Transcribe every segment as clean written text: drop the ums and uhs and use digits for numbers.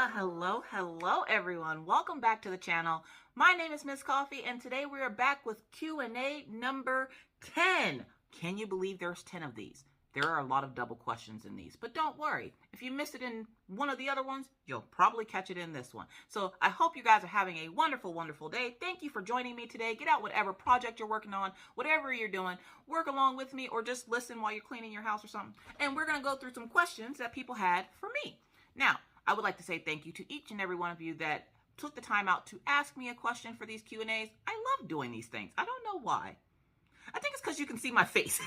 Hello everyone. Welcome back to the channel. My name is Miss Coffee and today we are back with Q&A number 10. Can you believe there's 10 of these? There are a lot of double questions in these, but don't worry. If you missed it in one of the other ones, you'll probably catch it in this one. So I hope you guys are having a wonderful, wonderful day. Thank you for joining me today. Get out whatever project you're working on, whatever you're doing, work along with me or just listen while you're cleaning your house or something. And we're going to go through some questions that people had for me. Now, I would like to say thank you to each and every one of you that took the time out to ask me a question for these Q&As. I love doing these things. I don't know why. I think it's because you can see my face.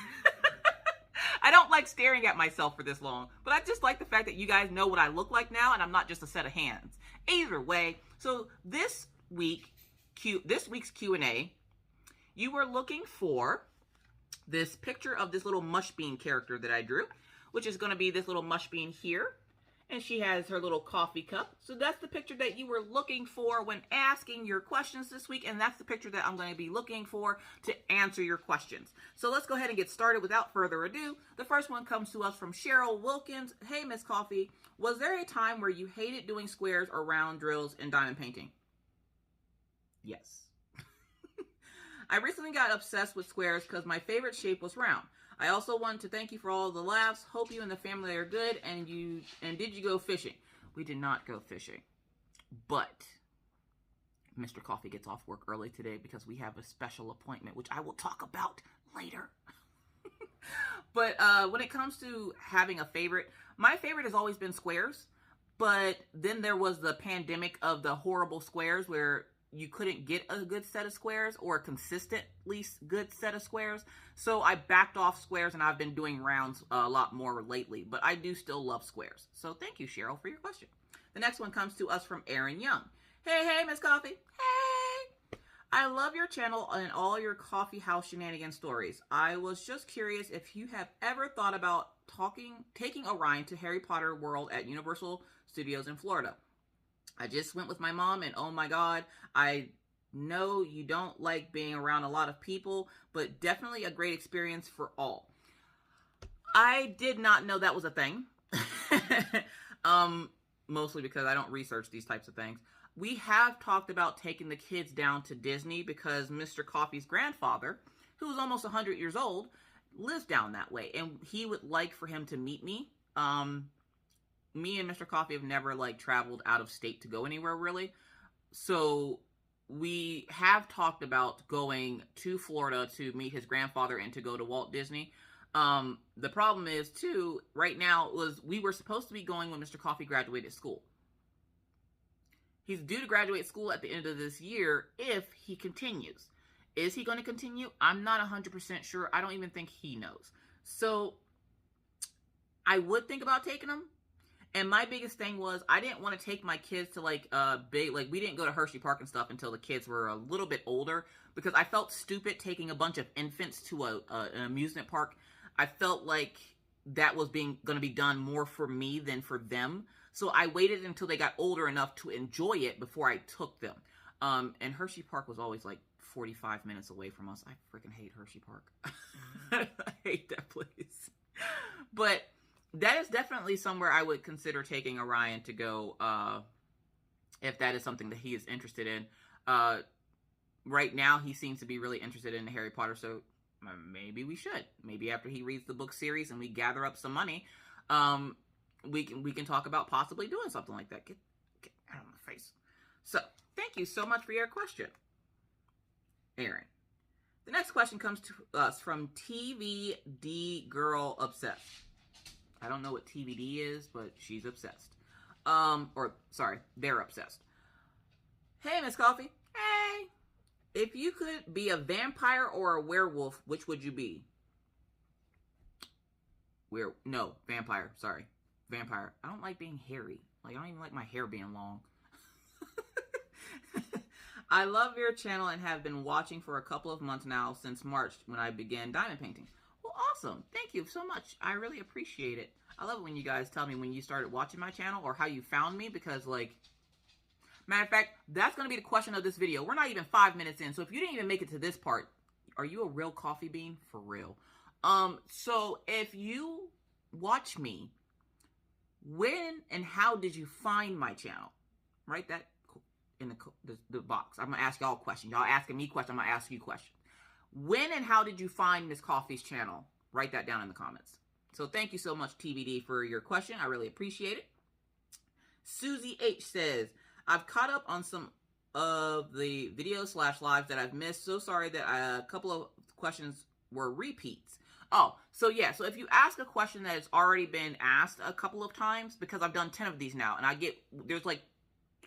I don't like staring at myself for this long, but I just like the fact that you guys know what I look like now and I'm not just a set of hands. Either way, so this week's Q&A, you were looking for this picture of this little mush bean character that I drew, which is going to be this little mush bean here. And she has her little coffee cup. So that's the picture that you were looking for when asking your questions this week. And that's the picture that I'm going to be looking for to answer your questions. So let's go ahead and get started without further ado. The first one comes to us from Cheryl Wilkins. Hey, Miss Coffee. Was there a time where you hated doing squares or round drills in diamond painting? Yes. I recently got obsessed with squares because my favorite shape was round. I also wanted to thank you for all the laughs. Hope you and the family are good. And did you go fishing? We did not go fishing. But Mr. Coffee gets off work early today because we have a special appointment, which I will talk about later. But when it comes to having a favorite, my favorite has always been squares. But then there was the pandemic of the horrible squares where you couldn't get a good set of squares or a consistently good set of squares. So I backed off squares and I've been doing rounds a lot more lately, but I do still love squares. So thank you, Cheryl, for your question. The next one comes to us from Aaron Young. Hey, Miss Coffee. Hey. I love your channel and all your coffee house shenanigans stories. I was just curious if you have ever thought about taking Orion to Harry Potter World at Universal Studios in Florida. I just went with my mom and oh my God, I know you don't like being around a lot of people, but definitely a great experience for all. I did not know that was a thing. Mostly because I don't research these types of things. We have talked about taking the kids down to Disney because Mr. Coffee's grandfather, who's almost 100 years old, lives down that way. And he would like for him to meet me. Me and Mr. Coffee have never traveled out of state to go anywhere really. So we have talked about going to Florida to meet his grandfather and to go to Walt Disney. The problem is too, right now we were supposed to be going when Mr. Coffee graduated school. He's due to graduate school at the end of this year if he continues. Is he going to continue? I'm not 100% sure. I don't even think he knows. So I would think about taking him. And my biggest thing was I didn't want to take my kids to we didn't go to Hershey Park and stuff until the kids were a little bit older because I felt stupid taking a bunch of infants to an amusement park. I felt like that was going to be done more for me than for them. So I waited until they got older enough to enjoy it before I took them. And Hershey Park was always 45 minutes away from us. I freaking hate Hershey Park. I hate that place. But that is definitely somewhere I would consider taking Orion to go if that is something that he is interested in. Right now, he seems to be really interested in Harry Potter, so maybe we should. Maybe after he reads the book series and we gather up some money, we can talk about possibly doing something like that. Get out of my face. So, thank you so much for your question, Aaron. The next question comes to us from TVD Girl Obsessed. I don't know what TVD is, but she's obsessed. They're obsessed. Hey, Miss Coffee. Hey. If you could be a vampire or a werewolf, which would you be? Vampire. Sorry. Vampire. I don't like being hairy. I don't even like my hair being long. I love your channel and have been watching for a couple of months now since March when I began diamond painting. Well, awesome. Thank you so much. I really appreciate it. I love it when you guys tell me when you started watching my channel or how you found me because, matter of fact, that's going to be the question of this video. We're not even 5 minutes in, so if you didn't even make it to this part, are you a real coffee bean? For real. So if you watch me, when and how did you find my channel? Write that in the box. I'm going to ask y'all questions. Y'all asking me questions. I'm going to ask you questions. When and how did you find Miss Coffee's channel? Write that down in the comments. So thank you so much, TBD, for your question. I really appreciate it. Susie H says, I've caught up on some of the videos / lives that I've missed. So sorry that a couple of questions were repeats. Oh, so yeah, so if you ask a question that has already been asked a couple of times, because I've done 10 of these now, and there's like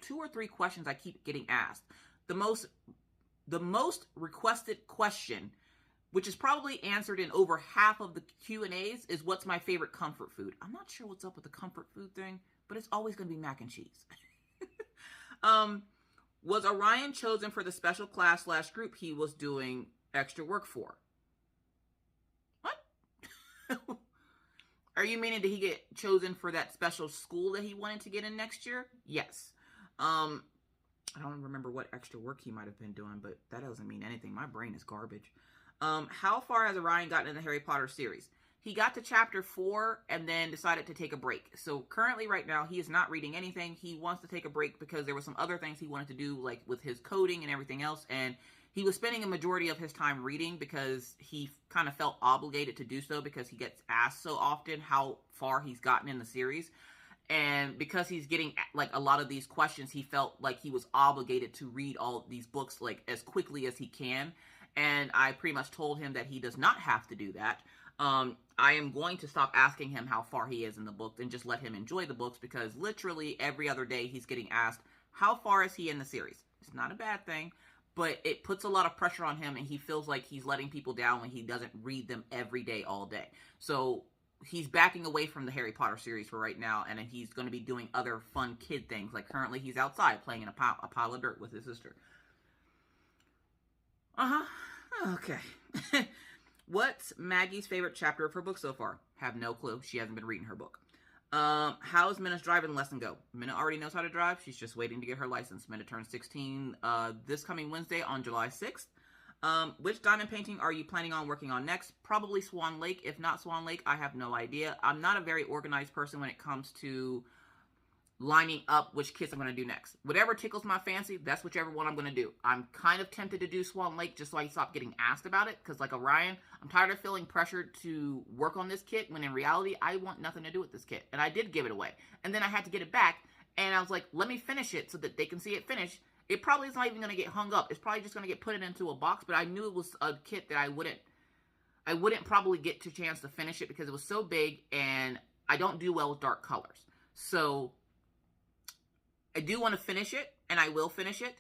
2 or 3 questions I keep getting asked. The most requested question, which is probably answered in over half of the Q&As, is what's my favorite comfort food? I'm not sure what's up with the comfort food thing, but it's always going to be mac and cheese. Was Orion chosen for the special class / group he was doing extra work for? What? Are you meaning did he get chosen for that special school that he wanted to get in next year? Yes. I don't remember what extra work he might have been doing, but that doesn't mean anything. My brain is garbage. How far has Orion gotten in the Harry Potter series? He got to chapter 4 and then decided to take a break. So currently right now, he is not reading anything. He wants to take a break because there were some other things he wanted to do, like with his coding and everything else. And he was spending a majority of his time reading because he kind of felt obligated to do so because he gets asked so often how far he's gotten in the series. And because he's getting like a lot of these questions, he felt like he was obligated to read all these books like as quickly as he can. And I pretty much told him that he does not have to do that. I am going to stop asking him how far he is in the book and just let him enjoy the books, because literally every other day he's getting asked, how far is he in the series? It's not a bad thing, but it puts a lot of pressure on him, and he feels like he's letting people down when he doesn't read them every day, all day. So he's backing away from the Harry Potter series for right now, and he's going to be doing other fun kid things. Like currently he's outside playing in a pile of dirt with his sister. Okay. What's Maggie's favorite chapter of her book so far? Have no clue. She hasn't been reading her book. How's Minna's driving lesson go? Minna already knows how to drive. She's just waiting to get her license. Minna turns 16 this coming Wednesday on July 6th. Which diamond painting are you planning on working on next? Probably Swan Lake. If not Swan Lake, I have no idea. I'm not a very organized person when it comes to lining up which kits I'm going to do next. Whatever tickles my fancy, that's whichever one I'm going to do. I'm kind of tempted to do Swan Lake just so I stop getting asked about it, because like Orion, I'm tired of feeling pressured to work on this kit when in reality, I want nothing to do with this kit. And I did give it away. And then I had to get it back, and I was like, let me finish it so that they can see it finished. It probably is not even going to get hung up. It's probably just going to get put into a box, but I knew it was a kit that I wouldn't probably get a chance to finish it because it was so big, and I don't do well with dark colors. So I do want to finish it, and I will finish it.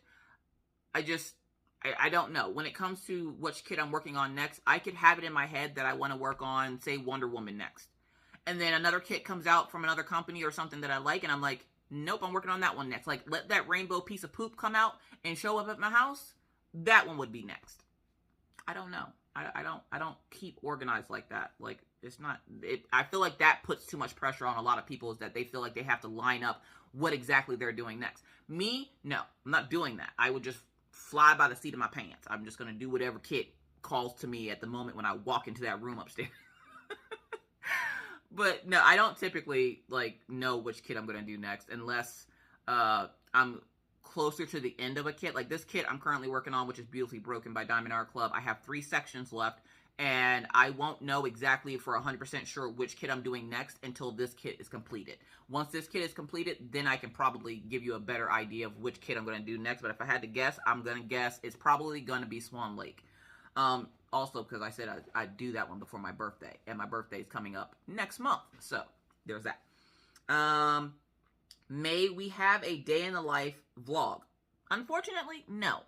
I don't know. When it comes to which kit I'm working on next, I could have it in my head that I want to work on, say, Wonder Woman next. And then another kit comes out from another company or something that I like, and I'm like, nope, I'm working on that one next. Like, let that rainbow piece of poop come out and show up at my house. That one would be next. I don't know. I don't keep organized like that. Like, it's not, I feel like that puts too much pressure on a lot of people, is that they feel like they have to line up what exactly they're doing next. Me, no, I'm not doing that. I would just fly by the seat of my pants. I'm just going to do whatever kit calls to me at the moment when I walk into that room upstairs. But no, I don't typically like know which kit I'm going to do next unless I'm closer to the end of a kit. Like this kit I'm currently working on, which is Beautifully Broken by Diamond Art Club. I have 3 sections left, and I won't know exactly for 100% sure which kit I'm doing next until this kit is completed. Once this kit is completed, then I can probably give you a better idea of which kit I'm going to do next. But if I had to guess, I'm going to guess it's probably going to be Swan Lake. Also, because I said I'd do that one before my birthday, and my birthday is coming up next month. So, there's that. May we have a day in the life vlog? Unfortunately, no.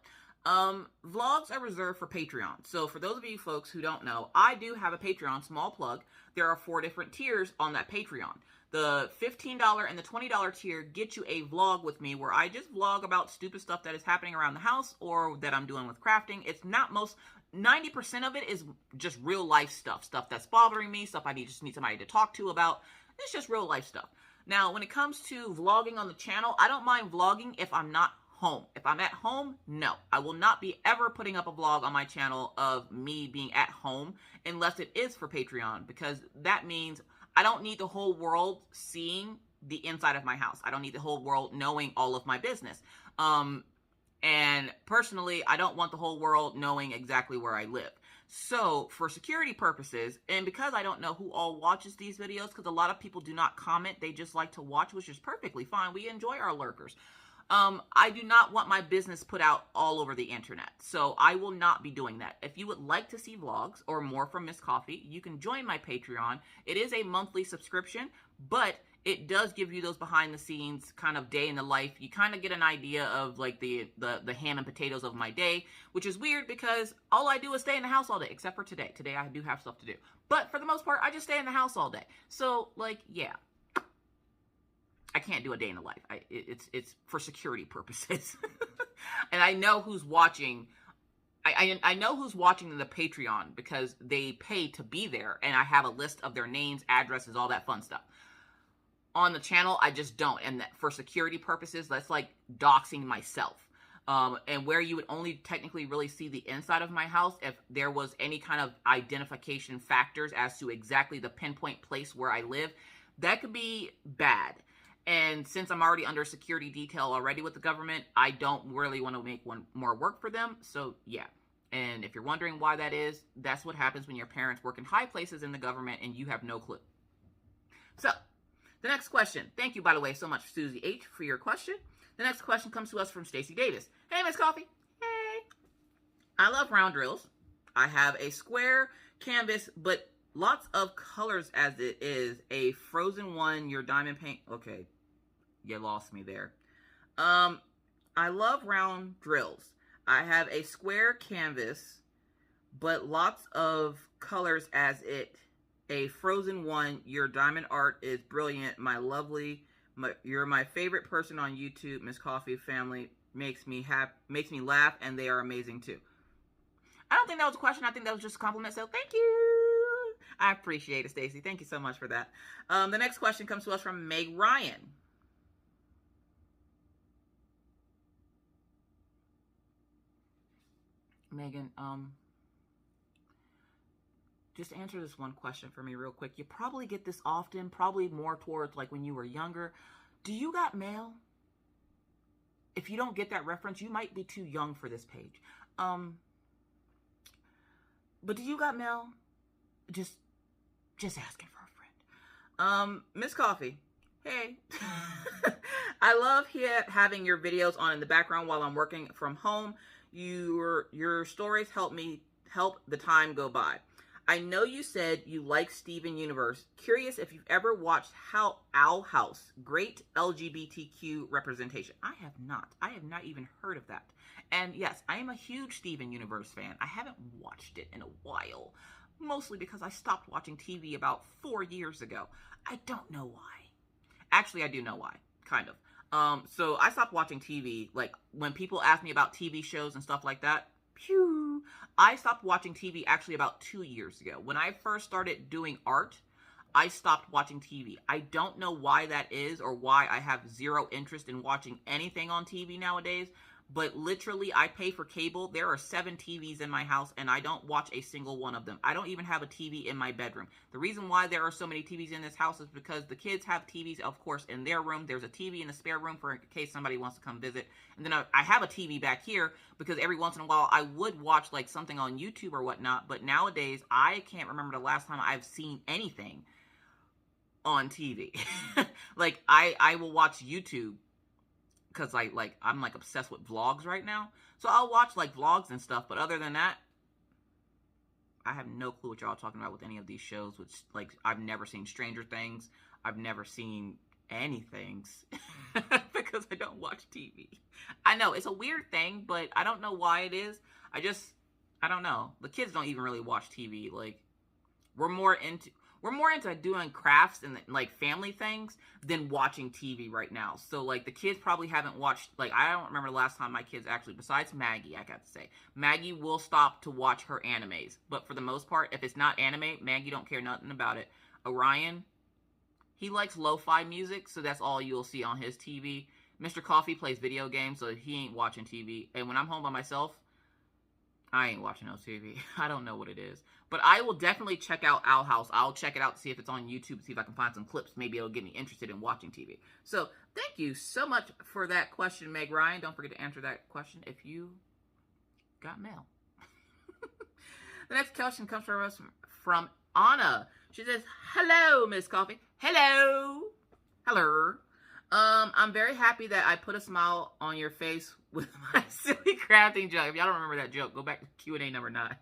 Vlogs are reserved for Patreon. So for those of you folks who don't know, I do have a Patreon, small plug. There are 4 different tiers on that Patreon. The $15 and the $20 tier get you a vlog with me where I just vlog about stupid stuff that is happening around the house or that I'm doing with crafting. It's not 90% of it is just real life stuff that's bothering me, stuff I just need somebody to talk to about. It's just real life stuff. Now, when it comes to vlogging on the channel, I don't mind vlogging if I'm not home. If I'm at home, no. I will not be ever putting up a vlog on my channel of me being at home unless it is for Patreon, because that means I don't need the whole world seeing the inside of my house. I don't need the whole world knowing all of my business. And personally, I don't want the whole world knowing exactly where I live. So for security purposes, and because I don't know who all watches these videos, because a lot of people do not comment, they just like to watch, which is perfectly fine. We enjoy our lurkers. I do not want my business put out all over the internet. So I will not be doing that. If you would like to see vlogs or more from Miss Coffee, you can join my Patreon. It is a monthly subscription, but it does give you those behind the scenes kind of day in the life. You kind of get an idea of like the ham and potatoes of my day, which is weird because all I do is stay in the house all day, except for today. Today I do have stuff to do. But for the most part, I just stay in the house all day. So like, yeah. I can't do a day in the life. It's for security purposes. And I know who's watching. I know who's watching the Patreon because they pay to be there. And I have a list of their names, addresses, all that fun stuff. On the channel, I just don't. And that for security purposes, that's like doxing myself. And where you would only technically really see the inside of my house if there was any kind of identification factors as to exactly the pinpoint place where I live, that could be bad. And since I'm already under security detail already with the government, I don't really want to make one more work for them. So, yeah. And if you're wondering why that is, that's what happens when your parents work in high places in the government and you have no clue. So, the next question. Thank you, by the way, so much, Susie H., for your question. The next question comes to us from Stacy Davis. Hey, Miss Coffee. Hey. I love round drills. I have a square canvas, but lots of colors as it is. A frozen one, your diamond paint. Okay, you lost me there. I love round drills. I have a square canvas, but lots of colors as it. A frozen one, your diamond art is brilliant. My lovely, you're my favorite person on YouTube. Miss Coffee family makes me laugh, and they are amazing too. I don't think that was a question. I think that was just a compliment. So thank you. I appreciate it, Stacy. Thank you so much for that. The next question comes to us from Meg Ryan. Megan, just answer this one question for me real quick. You probably get this often, probably more towards like when you were younger. Do you got mail? If you don't get that reference, you might be too young for this page. But do you got mail? Just asking for a friend. Miss Coffee. Hey. I love having your videos on in the background while I'm working from home. Your stories help the time go by. I know you said you like Steven Universe. Curious if you've ever watched Owl House. Great LGBTQ representation. I have not. I have not even heard of that. And yes, I am a huge Steven Universe fan. I haven't watched it in a while. Mostly because I stopped watching TV about 4 years ago. I don't know why. Actually, I do know why. Kind of. So I stopped watching TV. Like, when people ask me about TV shows and stuff like that, phew. I stopped watching TV actually about 2 years ago. When I first started doing art, I stopped watching TV. I don't know why that is or why I have zero interest in watching anything on TV nowadays, but literally I pay for cable. There are 7 TVs in my house and I don't watch a single one of them. I don't even have a TV in my bedroom. The reason why there are so many TVs in this house is because the kids have TVs, of course, in their room. There's a TV in the spare room for in case somebody wants to come visit. And then I have a TV back here because every once in a while I would watch like something on YouTube or whatnot. But nowadays I can't remember the last time I've seen anything on TV. Like I will watch YouTube because I'm like obsessed with vlogs right now. So I'll watch like vlogs and stuff, but other than that, I have no clue what y'all are talking about with any of these shows, which like I've never seen Stranger Things. I've never seen anything because I don't watch TV. I know it's a weird thing, but I don't know why it is. I don't know. The kids don't even really watch TV. Like we're more into doing crafts and like family things than watching TV right now. So like the kids probably haven't watched, like I don't remember the last time my kids actually, besides Maggie, I got to say, Maggie will stop to watch her animes. But for the most part, if it's not anime, Maggie don't care nothing about it. Orion, he likes lo-fi music, so that's all you'll see on his TV. Mr. Coffee plays video games, so he ain't watching TV. And when I'm home by myself, I ain't watching no TV. I don't know what it is. But I will definitely check out Owl House. I'll check it out to see if it's on YouTube, see if I can find some clips. Maybe it'll get me interested in watching TV. So thank you so much for that question, Meg Ryan. Don't forget to answer that question if you got mail. The next question comes from us from Anna. She says, hello, Miss Coffee. Hello. Hello. I'm very happy that I put a smile on your face with my silly crafting joke. If y'all don't remember that joke, go back to Q&A number 9.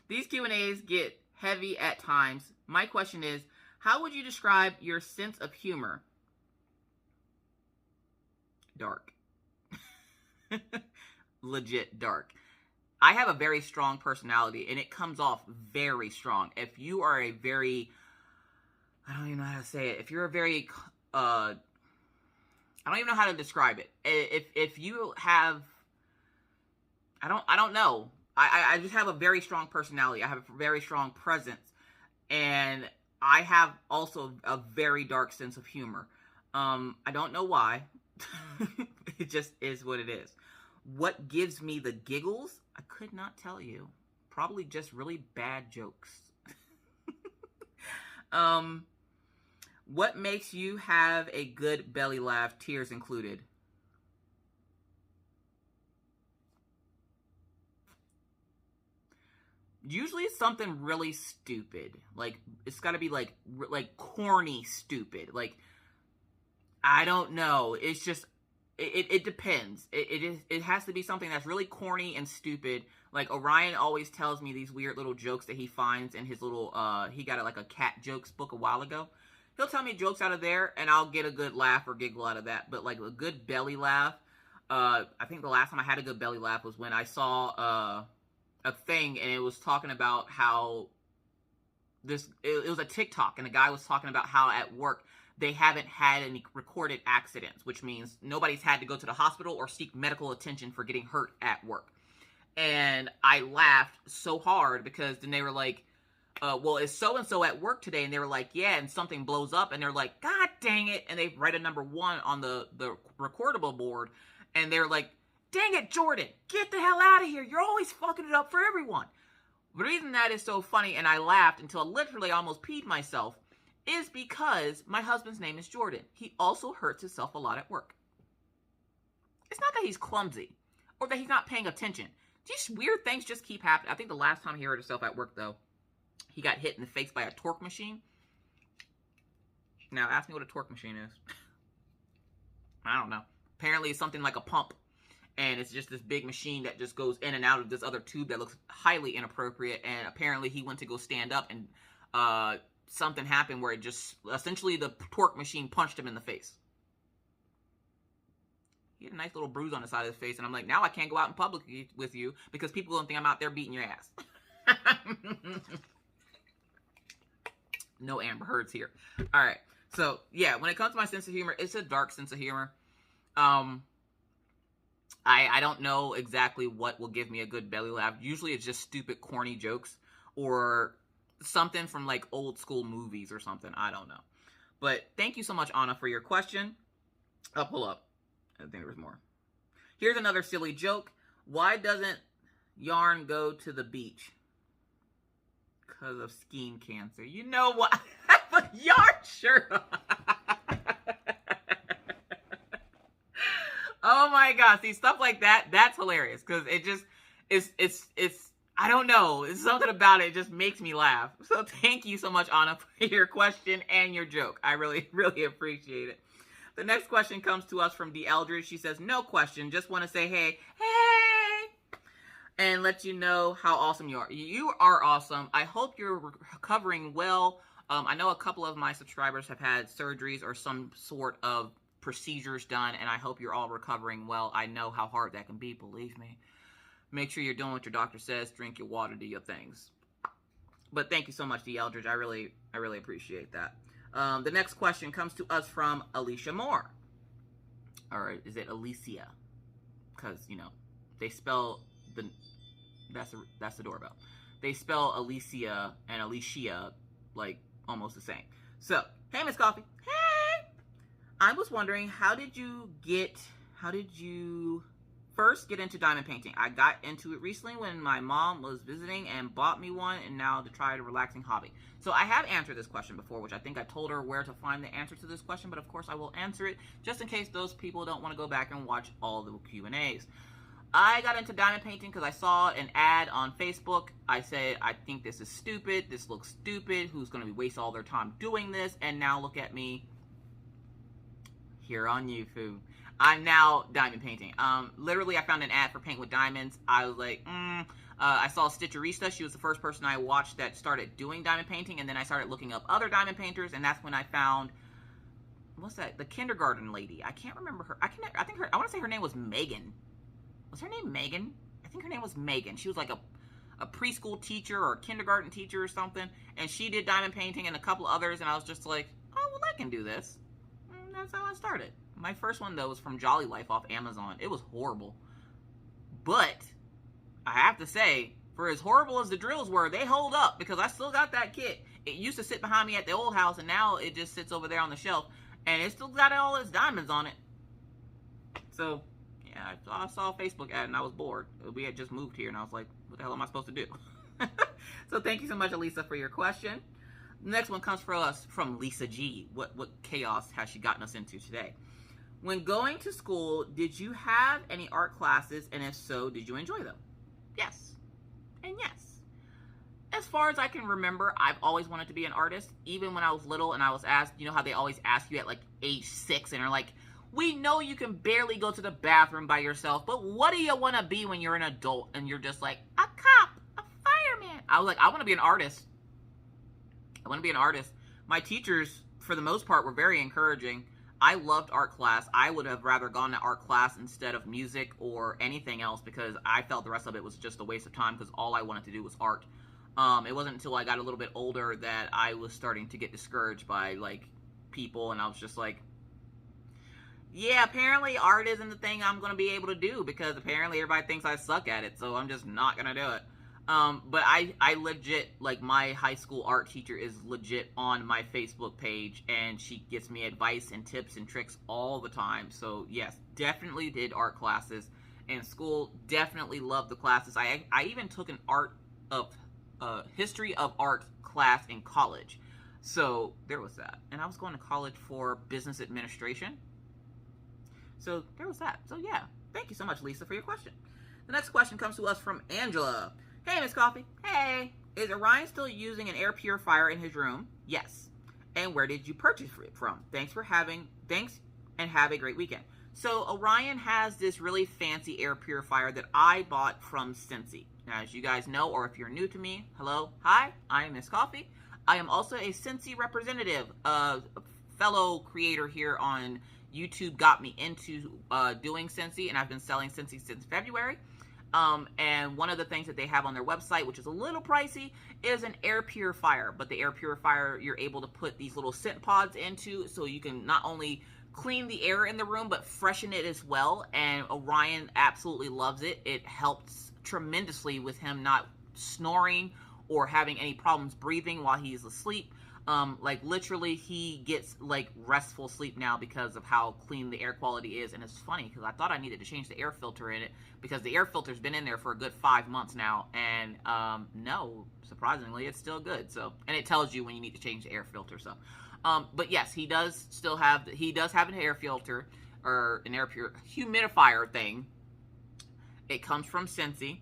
These Q&As get heavy at times. My question is, how would you describe your sense of humor? Dark. Legit dark. I have a very strong personality, and it comes off very strong. If you are a very, I don't even know how to say it. If you're a very, I don't even know how to describe it. If you have, I don't know. I just have a very strong personality. I have a very strong presence. And I have also a very dark sense of humor. I don't know why. It just is what it is. What gives me the giggles? I could not tell you. Probably just really bad jokes. What makes you have a good belly laugh, tears included? Usually it's something really stupid. Like, it's got to be like corny stupid. Like, I don't know. It's just, it depends. It has to be something that's really corny and stupid. Like, Orion always tells me these weird little jokes that he finds in his little, he got like a cat jokes book a while ago. He'll tell me jokes out of there, and I'll get a good laugh or giggle out of that. But, like, a good belly laugh, I think the last time I had a good belly laugh was when I saw, a thing, and it was talking about how it was a TikTok, and a guy was talking about how at work they haven't had any recorded accidents, which means nobody's had to go to the hospital or seek medical attention for getting hurt at work. And I laughed so hard because then they were like, well, is so-and-so at work today? And they were like, yeah, and something blows up, and they're like, God dang it, and they write a number 1 on the recordable board, and they're like, dang it, Jordan, get the hell out of here. You're always fucking it up for everyone. The reason that is so funny, and I laughed until I literally almost peed myself, is because my husband's name is Jordan. He also hurts himself a lot at work. It's not that he's clumsy or that he's not paying attention. These weird things just keep happening. I think the last time he hurt himself at work, though, he got hit in the face by a torque machine. Now, ask me what a torque machine is. I don't know. Apparently, it's something like a pump. And it's just this big machine that just goes in and out of this other tube that looks highly inappropriate. And apparently he went to go stand up and something happened where it just, essentially the torque machine punched him in the face. He had a nice little bruise on the side of his face. And I'm like, now I can't go out in public with you because people don't think I'm out there beating your ass. No Amber Heards here. All right. So, yeah, when it comes to my sense of humor, it's a dark sense of humor. I don't know exactly what will give me a good belly laugh. Usually it's just stupid, corny jokes or something from like old school movies or something. I don't know. But thank you so much, Anna, for your question. Pull up. I think there was more. Here's another silly joke. Why doesn't Yarn go to the beach? Because of skin cancer. You know what? I have a Yarn shirt on. Oh my gosh, see, stuff like that, that's hilarious, because it just, it's, I don't know, it's something about it just makes me laugh. So thank you so much, Anna, for your question and your joke. I really, really appreciate it. The next question comes to us from D. Eldridge. She says, no question, just want to say, hey, and let you know how awesome you are. You are awesome. I hope you're recovering well. I know a couple of my subscribers have had surgeries or some sort of procedures done, and I hope you're all recovering well. I know how hard that can be, believe me. Make sure you're doing what your doctor says. Drink your water, do your things. But thank you so much, D. Eldridge. I really appreciate that. The next question comes to us from Alicia Moore. Or is it Alicia? Because, you know, they spell the... That's the doorbell. They spell Alicia and Alishia like almost the same. So, hey, Miss Coffee. Hey! I was wondering, how did you first get into diamond painting? I got into it recently when my mom was visiting and bought me one, and now to try a relaxing hobby. So I have answered this question before, which I think I told her where to find the answer to this question, but of course I will answer it just in case those people don't want to go back and watch all the Q&As. I got into diamond painting because I saw an ad on Facebook. I said, I think this is stupid. This looks stupid. Who's going to be waste all their time doing this? And now look at me here on YouTube. I'm now diamond painting. Literally, I found an ad for Paint with Diamonds. I was like, I saw Stitcherista. She was the first person I watched that started doing diamond painting. And then I started looking up other diamond painters. And that's when I found, what's that? The kindergarten lady. I can't remember her. I want to say her name was Megan. Was her name Megan? I think her name was Megan. She was like a preschool teacher or a kindergarten teacher or something. And she did diamond painting and a couple others. And I was just like, oh, well, I can do this. And that's how I started. My first one, though, was from Jolly Life off Amazon. It was horrible. But I have to say, for as horrible as the drills were, they hold up because I still got that kit. It used to sit behind me at the old house, and now it just sits over there on the shelf. And it still got all its diamonds on it. So, yeah, I saw a Facebook ad, and I was bored. We had just moved here, and I was like, what the hell am I supposed to do? So thank you so much, Elisa, for your question. The next one comes from us from Lisa G. What chaos has she gotten us into today? When going to school, did you have any art classes, and if so, did you enjoy them? Yes. And yes. As far as I can remember, I've always wanted to be an artist. Even when I was little and I was asked, you know how they always ask you at like age 6, and they're like, we know you can barely go to the bathroom by yourself, but what do you want to be when you're an adult? And you're just like, a cop, a fireman. I was like, I want to be an artist. I want to be an artist. My teachers, for the most part, were very encouraging. I loved art class. I would have rather gone to art class instead of music or anything else because I felt the rest of it was just a waste of time because all I wanted to do was art. It wasn't until I got a little bit older that I was starting to get discouraged by like people, and I was just like, yeah, apparently art isn't the thing I'm going to be able to do because apparently everybody thinks I suck at it, so I'm just not going to do it. But I legit, like, my high school art teacher is legit on my Facebook page, and she gives me advice and tips and tricks all the time. So, yes, definitely did art classes in school. Definitely loved the classes. I even took an history of art class in college. So, there was that. And I was going to college for business administration. So, there was that. So, yeah. Thank you so much, Lisa, for your question. The next question comes to us from Angela. Hey, Miss Coffee. Hey. Is Orion still using an air purifier in his room? Yes. And where did you purchase it from? Thanks and have a great weekend. So Orion has this really fancy air purifier that I bought from Scentsy. Now, as you guys know, or if you're new to me, hello, hi, I am Miss Coffee. I am also a Scentsy representative. A fellow creator here on YouTube got me into doing Scentsy, and I've been selling Scentsy since February. And one of the things that they have on their website, which is a little pricey, is an air purifier. But the air purifier, you're able to put these little scent pods into, so you can not only clean the air in the room, but freshen it as well. And Orion absolutely loves it. It helps tremendously with him not snoring or having any problems breathing while he's asleep. Like literally he gets like restful sleep now because of how clean the air quality is. And it's funny because I thought I needed to change the air filter in it because the air filter's been in there for a good 5 months now. And no, surprisingly, it's still good. So, and it tells you when you need to change the air filter. So, but yes, he does have an air filter or an air humidifier thing. It comes from Scentsy.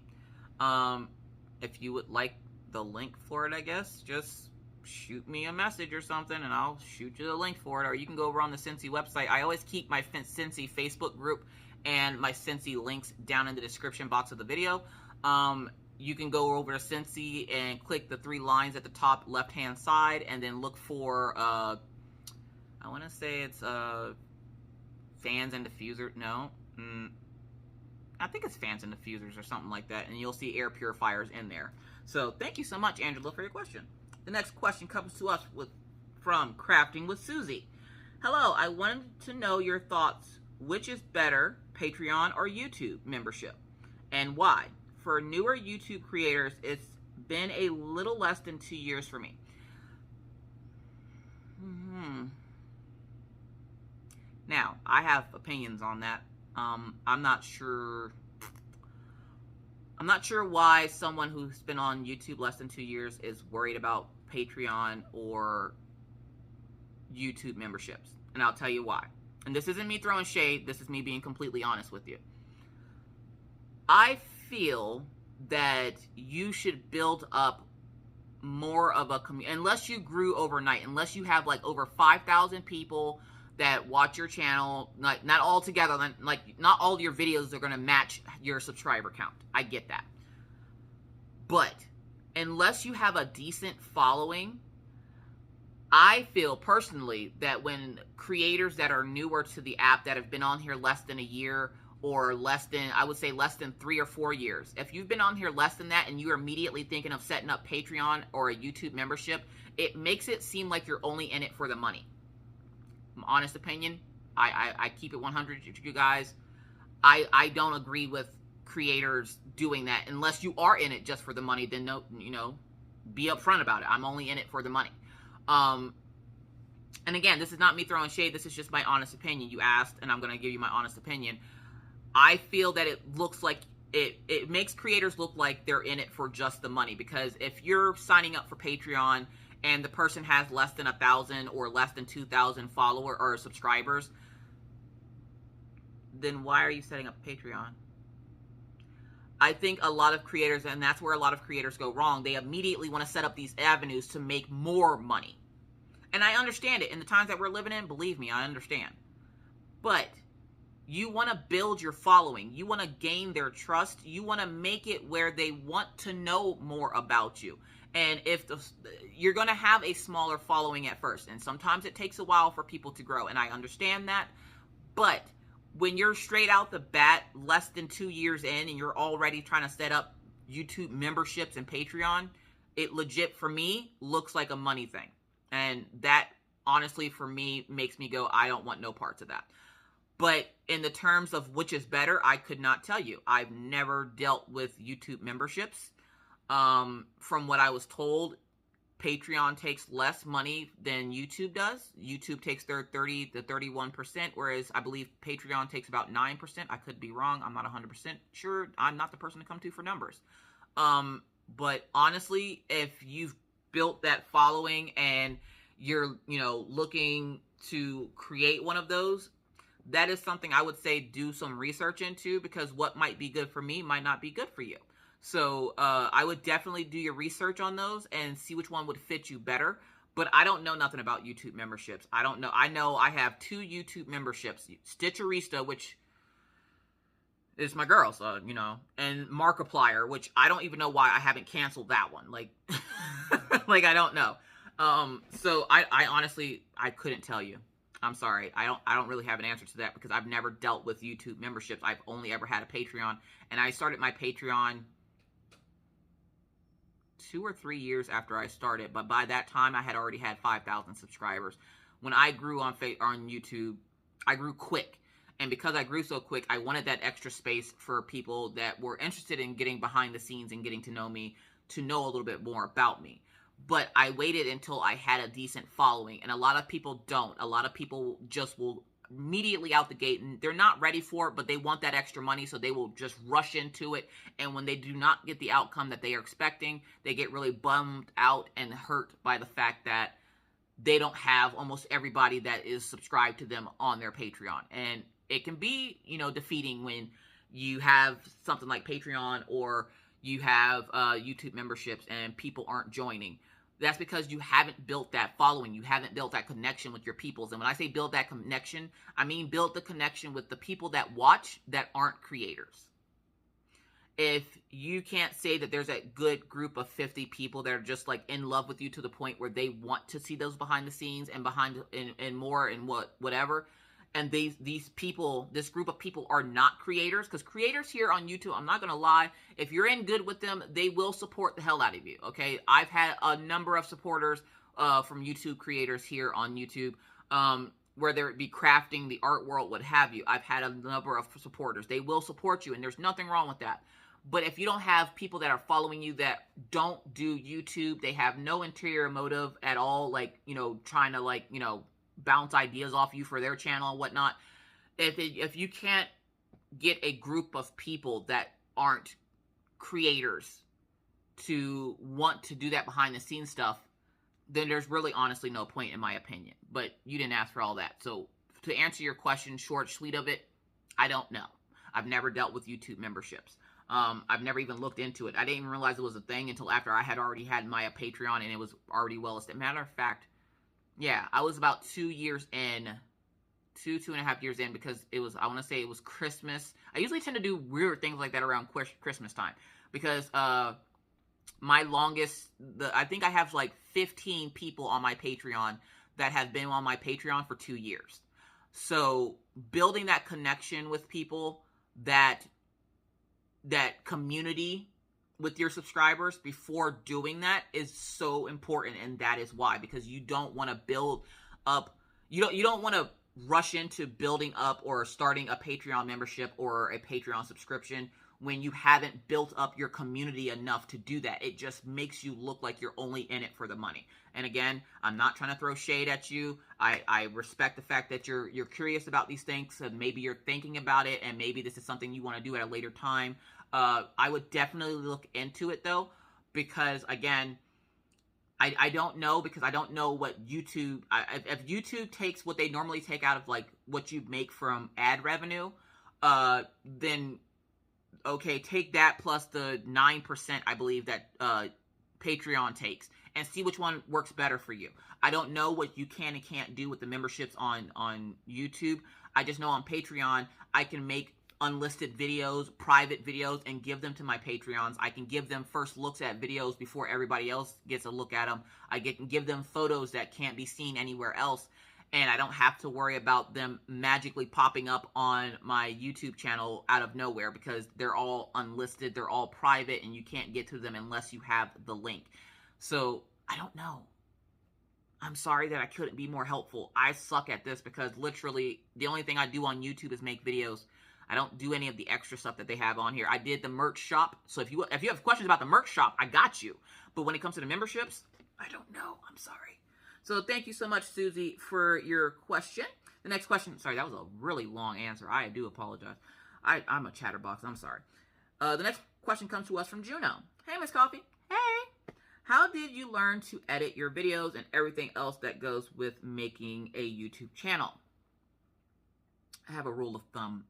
If you would like the link for it, I guess, just shoot me a message or something and I'll shoot you the link for it, or you can go over on the Scentsy website. I always keep my Scentsy Facebook group and my Scentsy links down in the description box of the video. You can go over to Scentsy and click the 3 lines at the top left hand side and then look for I want to say it's fans and diffuser. No, I think it's fans and diffusers or something like that, and you'll see air purifiers in there. So thank you so much, Angela, for your question. The next question comes to us from Crafting with Susie. Hello, I wanted to know your thoughts. Which is better, Patreon or YouTube membership? And why? For newer YouTube creators, it's been a little less than 2 years for me. Now, I have opinions on that. I'm not sure I'm not sure why someone who's been on YouTube less than 2 years is worried about Patreon or YouTube memberships. And I'll tell you why. And this isn't me throwing shade. This is me being completely honest with you. I feel that you should build up more of a community, unless you grew overnight, unless you have like over 5,000 people that watch your channel, like not all together, like not all your videos are going to match your subscriber count. I get that. But unless you have a decent following, I feel personally that when creators that are newer to the app, that have been on here less than a year, or less than, I would say less than 3 or 4 years, if you've been on here less than that and you're immediately thinking of setting up Patreon or a YouTube membership, it makes it seem like you're only in it for the money. My honest opinion, I keep it 100 to you guys. I don't agree with creators doing that. Unless you are in it just for the money, then no, you know, be upfront about it. I'm only in it for the money. And again, this is not me throwing shade. This is just my honest opinion. You asked, and I'm going to give you my honest opinion. I feel that it looks like it makes creators look like they're in it for just the money, because if you're signing up for Patreon and the person has less than 1,000 or less than 2,000 followers or subscribers, then why are you setting up Patreon? I think a lot of creators, and that's where a lot of creators go wrong, they immediately want to set up these avenues to make more money. And I understand it. In the times that we're living in, believe me, I understand. But you want to build your following. You want to gain their trust. You want to make it where they want to know more about you. And if you're going to have a smaller following at first, and sometimes it takes a while for people to grow, and I understand that. But when you're straight out the bat, less than 2 years in, and you're already trying to set up YouTube memberships and Patreon, it legit, for me, looks like a money thing. And that, honestly, for me, makes me go, I don't want no parts of that. But in the terms of which is better, I could not tell you. I've never dealt with YouTube memberships. From what I was told, Patreon takes less money than YouTube does. YouTube takes their 30 to 31%, whereas I believe Patreon takes about 9%. I could be wrong. I'm not 100% sure. I'm not the person to come to for numbers. But honestly, if you've built that following and you're, looking to create one of those, that is something I would say do some research into, because what might be good for me might not be good for you. So I would definitely do your research on those and see which one would fit you better. But I don't know nothing about YouTube memberships. I don't know. I know I have 2 YouTube memberships. Stitcherista, which is my girl, so, and Markiplier, which I don't even know why I haven't canceled that one. Like, like, I don't know. So I honestly, I couldn't tell you. I'm sorry. I don't really have an answer to that, because I've never dealt with YouTube memberships. I've only ever had a Patreon, and I started my Patreon 2 or 3 years after I started, but by that time I had already had 5,000 subscribers. When I grew on YouTube, I grew quick, and because I grew so quick, I wanted that extra space for people that were interested in getting behind the scenes and getting to know me, to know a little bit more about me. But I waited until I had a decent following, and a lot of people don't. A lot of people just will immediately out the gate, and they're not ready for it, but they want that extra money, so they will just rush into it. And when they do not get the outcome that they are expecting, they get really bummed out and hurt by the fact that they don't have almost everybody that is subscribed to them on their Patreon. And it can be, defeating when you have something like Patreon, or you have YouTube memberships and people aren't joining. That's because you haven't built that following. You haven't built that connection with your peoples. And when I say build that connection, I mean build the connection with the people that watch that aren't creators. If you can't say that there's a good group of 50 people that are just like in love with you to the point where they want to see those behind the scenes and more and whatever, and these people, this group of people are not creators, because creators here on YouTube, I'm not going to lie, if you're in good with them, they will support the hell out of you, okay? I've had a number of supporters from YouTube creators here on YouTube, whether it be crafting, the art world, what have you. I've had a number of supporters. They will support you, and there's nothing wrong with that. But if you don't have people that are following you that don't do YouTube, they have no interior motive at all, like, trying to, bounce ideas off you for their channel and whatnot. If you can't get a group of people that aren't creators to want to do that behind the scenes stuff, then there's really honestly no point in my opinion. But you didn't ask for all that. So to answer your question, short, sweet of it, I don't know. I've never dealt with YouTube memberships. I've never even looked into it. I didn't even realize it was a thing until after I had already had my Patreon and it was already well established. Matter of fact, yeah, I was about 2 years in, 2.5 years in, because it was, I want to say it was Christmas. I usually tend to do weird things like that around Christmas time, because my longest, I think I have like 15 people on my Patreon that have been on my Patreon for 2 years. So building that connection with people, that community with your subscribers before doing that is so important. And that is why, because you don't want to build up, you don't want to rush into building up or starting a Patreon membership or a Patreon subscription when you haven't built up your community enough to do that. It just makes you look like you're only in it for the money. And again, I'm not trying to throw shade at you. I respect the fact that you're curious about these things, and maybe you're thinking about it, and maybe this is something you want to do at a later time. I would definitely look into it though, because again, I don't know, because I don't know what YouTube, if YouTube takes what they normally take out of like what you make from ad revenue, then okay, take that plus the 9% I believe that Patreon takes, and see which one works better for you. I don't know what you can and can't do with the memberships on YouTube. I just know on Patreon, I can make unlisted videos, private videos, and give them to my Patreons. I can give them first looks at videos before everybody else gets a look at them. I can give them photos that can't be seen anywhere else, and I don't have to worry about them magically popping up on my YouTube channel out of nowhere, because they're all unlisted, they're all private, and you can't get to them unless you have the link. So, I don't know. I'm sorry that I couldn't be more helpful. I suck at this, because literally the only thing I do on YouTube is make videos. I don't do any of the extra stuff that they have on here. I did the merch shop, so if you have questions about the merch shop, I got you. But when it comes to the memberships, I don't know. I'm sorry. So thank you so much, Susie, for your question. The next question, sorry, that was a really long answer. I do apologize. I'm a chatterbox. I'm sorry. The next question comes to us from Juno. Hey, Miss Coffee. Hey. How did you learn to edit your videos and everything else that goes with making a YouTube channel? I have a rule of thumb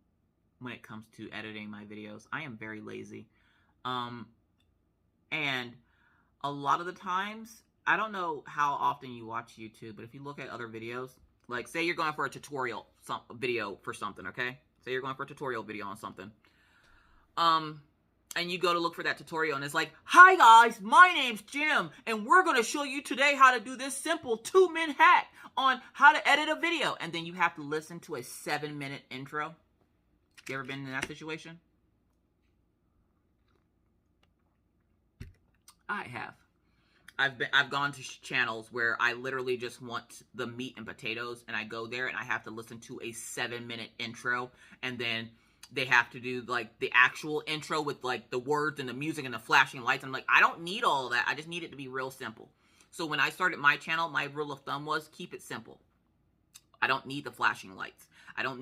when it comes to editing my videos. I am very lazy. And a lot of the times, I don't know how often you watch YouTube, but if you look at other videos, like say you're going for a tutorial video for something, okay? Say you're going for a tutorial video on something. And you go to look for that tutorial and it's like, hi guys, my name's Jim, and we're going to show you today how to do this simple 2-minute hack on how to edit a video. And then you have to listen to a 7-minute intro. You ever been in that situation? I have. I've gone to channels where I literally just want the meat and potatoes, and I go there and I have to listen to a 7-minute intro, and then they have to do like the actual intro with like the words and the music and the flashing lights. I'm like, I don't need all of that. I just need it to be real simple. So when I started my channel, my rule of thumb was keep it simple. I don't need the flashing lights. I don't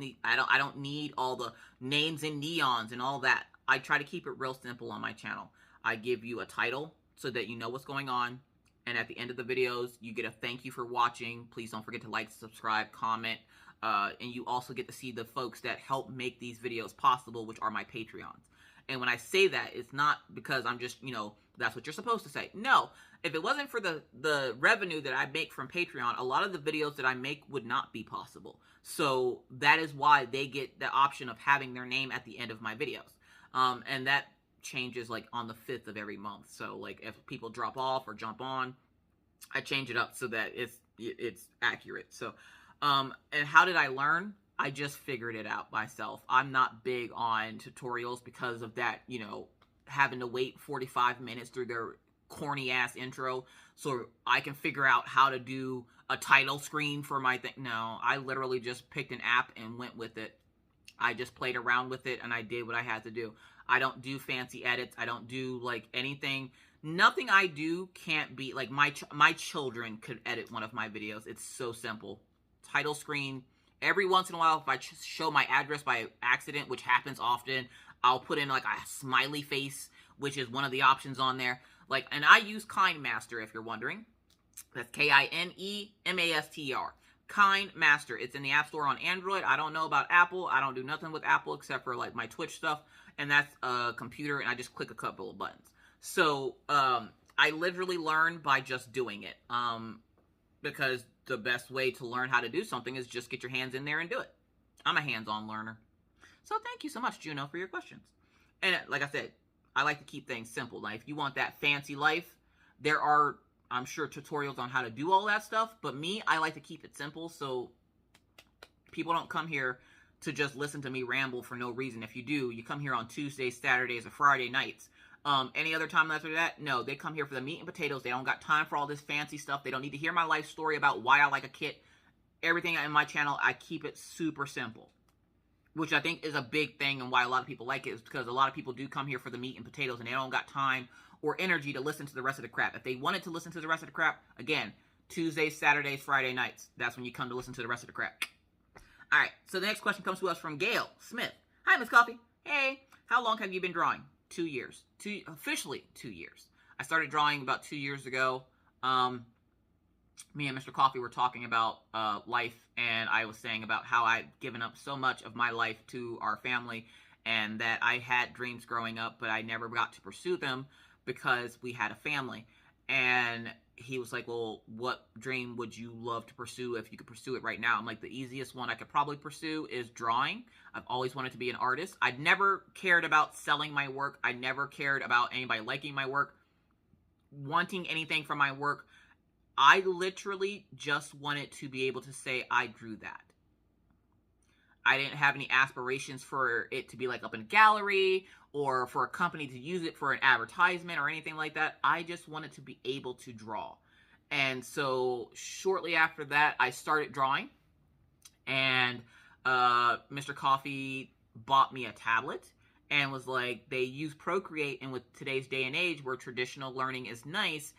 need all the names and neons and all that. I try to keep it real simple on my channel. I give you a title so that you know what's going on. And at the end of the videos, you get a thank you for watching. Please don't forget to like, subscribe, comment. And you also get to see the folks that help make these videos possible, which are my Patreons. And when I say that, it's not because I'm just, that's what you're supposed to say. No, if it wasn't for the revenue that I make from Patreon, a lot of the videos that I make would not be possible. So that is why they get the option of having their name at the end of my videos. And that changes like on the 5th of every month. So like if people drop off or jump on, I change it up so that it's accurate. So, and how did I learn? I just figured it out myself. I'm not big on tutorials because of that, having to wait 45 minutes through their corny ass intro so I can figure out how to do a title screen for my thing. No, I literally just picked an app and went with it. I just played around with it and I did what I had to do. I don't do fancy edits. I don't do like anything. Nothing I do can't be like my children could edit one of my videos. It's so simple. Title screen. Every once in a while, if I show my address by accident, which happens often, I'll put in like a smiley face which is one of the options on there. Like, and I use KindMaster, if you're wondering. That's KINEMASTER. KindMaster. It's in the App Store on Android. I don't know about Apple. I don't do nothing with Apple except for like my Twitch stuff, and that's a computer, and I just click a couple of buttons. So I literally learn by just doing it, because the best way to learn how to do something is just get your hands in there and do it. I'm a hands-on learner. So thank you so much, Juno, for your questions. And like I said, I like to keep things simple. Like, if you want that fancy life, there are, I'm sure, tutorials on how to do all that stuff. But me, I like to keep it simple, so people don't come here to just listen to me ramble for no reason. If you do, you come here on Tuesdays, Saturdays, or Friday nights. Any other time after that? No, they come here for the meat and potatoes. They don't got time for all this fancy stuff. They don't need to hear my life story about why I like a kit. Everything in my channel, I keep it super simple, which I think is a big thing, and why a lot of people like it is because a lot of people do come here for the meat and potatoes, and they don't got time or energy to listen to the rest of the crap. If they wanted to listen to the rest of the crap, again, Tuesdays, Saturdays, Friday nights. That's when you come to listen to the rest of the crap. All right, so the next question comes to us from Gail Smith. Hi, Miss Coffee. Hey, how long have you been drawing? 2 years. Officially 2 years. I started drawing about 2 years ago. Me and Mr. Coffee were talking about life, and I was saying about how I'd given up so much of my life to our family, and that I had dreams growing up, but I never got to pursue them because we had a family. And he was like, well, what dream would you love to pursue if you could pursue it right now? I'm like, the easiest one I could probably pursue is drawing. I've always wanted to be an artist. I'd never cared about selling my work. I never cared about anybody liking my work, wanting anything from my work. I literally just wanted to be able to say I drew that. I didn't have any aspirations for it to be like up in a gallery or for a company to use it for an advertisement or anything like that. I just wanted to be able to draw. And so shortly after that, I started drawing, and Mr. Coffee bought me a tablet and was like, they use Procreate, and with today's day and age where traditional learning is nice,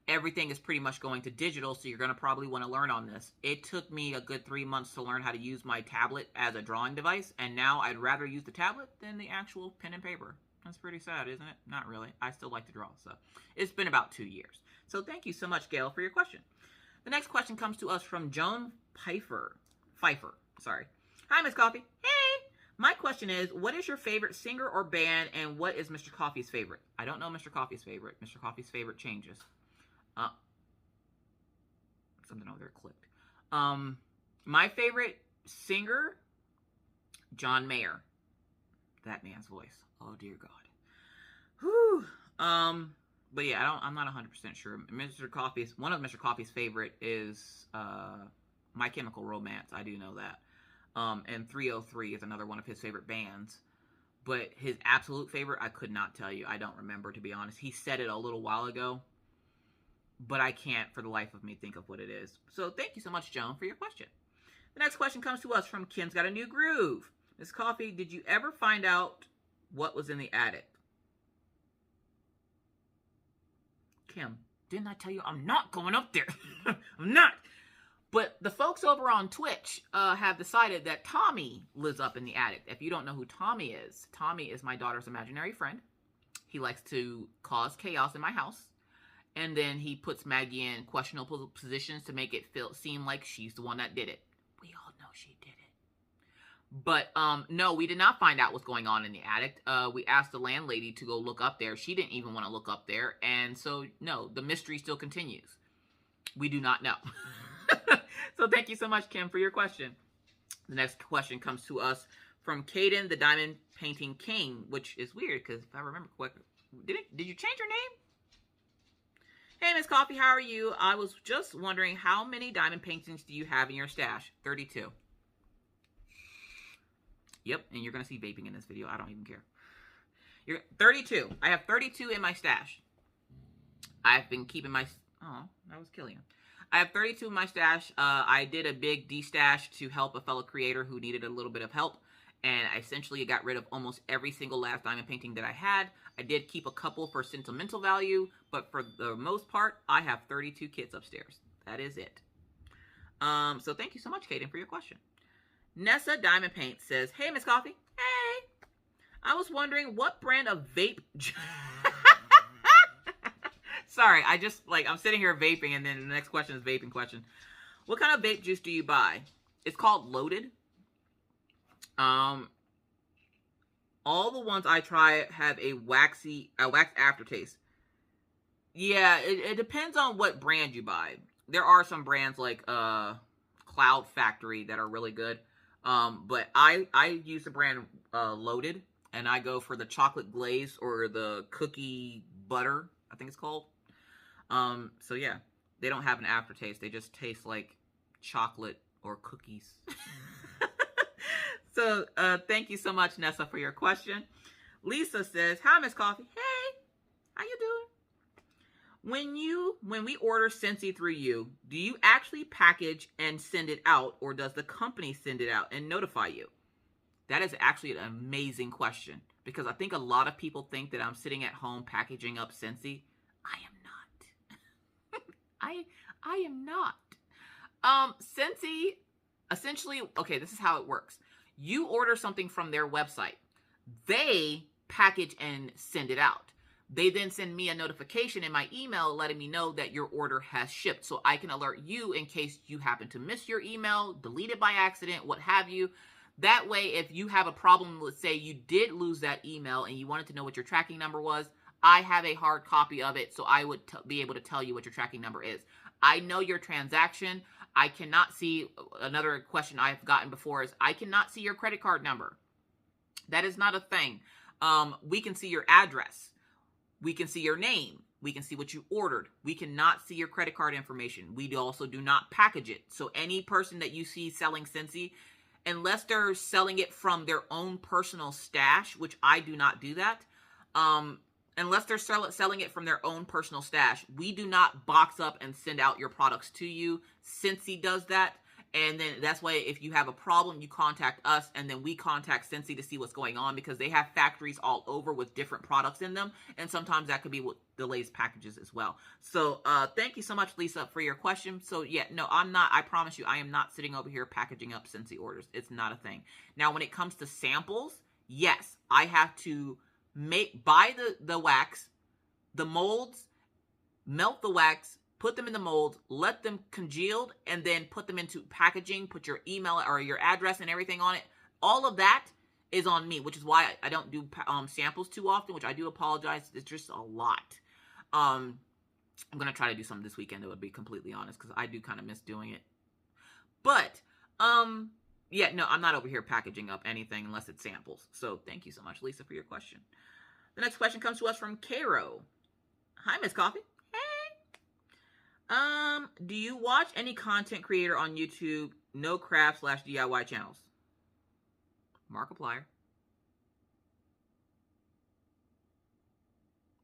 everything is pretty much going to digital, so you're going to probably want to learn on this. It took me a good 3 months to learn how to use my tablet as a drawing device, and now I'd rather use the tablet than the actual pen and paper. That's pretty sad, isn't it? Not really. I still like to draw, so it's been about 2 years. So thank you so much, Gail, for your question. The next question comes to us from Joan Pfeiffer. Sorry. Hi, Miss Coffee. Hey! My question is, what is your favorite singer or band, and what is Mr. Coffee's favorite? I don't know Mr. Coffee's favorite. Mr. Coffee's favorite changes. Something over there clicked. My favorite singer, John Mayer. That man's voice. Oh dear God. Whew. But yeah, I'm not 100% sure. One of Mr. Coffee's favorite is My Chemical Romance. I do know that. And 303 is another one of his favorite bands. But his absolute favorite, I could not tell you. I don't remember, to be honest. He said it a little while ago, but I can't for the life of me think of what it is. So thank you so much, Joan, for your question. The next question comes to us from Kim's Got a New Groove. Miss Coffee, did you ever find out what was in the attic? Kim, didn't I tell you I'm not going up there? I'm not. But the folks over on Twitch have decided that Tommy lives up in the attic. If you don't know who Tommy is my daughter's imaginary friend. He likes to cause chaos in my house. And then he puts Maggie in questionable positions to make it seem like she's the one that did it. We all know she did it. But, no, we did not find out what's going on in the attic. We asked the landlady to go look up there. She didn't even want to look up there. And so, no, the mystery still continues. We do not know. So thank you so much, Kim, for your question. The next question comes to us from Caden, the Diamond Painting King, which is weird because if I remember correctly, did you change your name? Hey, Miss Coffee, how are you? I was just wondering, how many diamond paintings do you have in your stash? 32. Yep, and you're going to see vaping in this video. I don't even care. 32. I have 32 in my stash. I've been keeping my... Oh, that was killing him. I have 32 in my stash. I did a big de-stash to help a fellow creator who needed a little bit of help. And I essentially got rid of almost every single last diamond painting that I had. I did keep a couple for sentimental value, but for the most part, I have 32 kits upstairs. That is it. So thank you so much, Kaden, for your question. Nessa Diamond Paint says, hey, Miss Coffee. Hey. I was wondering what brand of vape... Sorry, I just, like, I'm sitting here vaping, and then the next question is vaping question. What kind of vape juice do you buy? It's called Loaded. All the ones I try have a wax aftertaste. Yeah, it depends on what brand you buy. There are some brands like Cloud Factory that are really good. But I use the brand Loaded, and I go for the chocolate glaze or the cookie butter, I think it's called. So yeah, they don't have an aftertaste. They just taste like chocolate or cookies. So thank you so much, Nessa, for your question. Lisa says, hi, Miss Coffee. Hey, how you doing? When we order Scentsy through you, do you actually package and send it out, or does the company send it out and notify you? That is actually an amazing question, because I think a lot of people think that I'm sitting at home packaging up Scentsy. I am not. I am not. Scentsy, essentially, okay, this is how it works. You order something from their website. They package and send it out. They then send me a notification in my email letting me know that your order has shipped, so I can alert you in case you happen to miss your email, delete it by accident, what have you. That way, if you have a problem, let's say you did lose that email and you wanted to know what your tracking number was, I have a hard copy of it, so I would be able to tell you what your tracking number is. I know your transaction. I cannot see, another question I've gotten before is, I cannot see your credit card number. That is not a thing. We can see your address. We can see your name. We can see what you ordered. We cannot see your credit card information. We also do not package it. So any person that you see selling Scentsy, unless they're selling it from their own personal stash, which I do not do that, unless they're selling it from their own personal stash, we do not box up and send out your products to you. Scentsy does that. And then that's why if you have a problem, you contact us, and then we contact Scentsy to see what's going on, because they have factories all over with different products in them. And sometimes that could be what delays packages as well. So thank you so much, Lisa, for your question. So yeah, no, I'm not, I promise you, I am not sitting over here packaging up Scentsy orders. It's not a thing. Now, when it comes to samples, yes, I have to buy the wax, the molds, melt the wax, put them in the mold, let them congeal, and then put them into packaging, put your email or your address and everything on it. All of that is on me, which is why I don't do samples too often, which I do apologize. It's just a lot. I'm going to try to do something this weekend, to be completely honest, because I do kind of miss doing it. But, yeah, no, I'm not over here packaging up anything unless it's samples. So thank you so much, Lisa, for your question. The next question comes to us from Cairo. Hi, Miss Coffee. Do you watch any content creator on YouTube, no craft / DIY channels? Markiplier.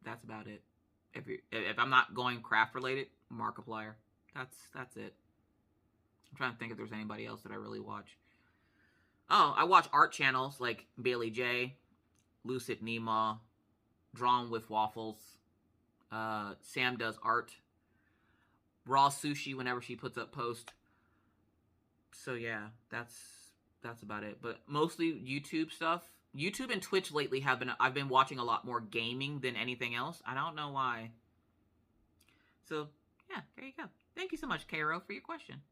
That's about it. If I'm not going craft related, Markiplier. That's it. I'm trying to think if there's anybody else that I really watch. Oh, I watch art channels like Bailey J, Lucid Nima, Drawn with Waffles. Sam does art. Raw Sushi whenever she puts up post. So yeah, that's about it. But mostly YouTube stuff. YouTube and Twitch lately I've been watching a lot more gaming than anything else. I don't know why. So yeah, there you go. Thank you so much, Cairo, for your question.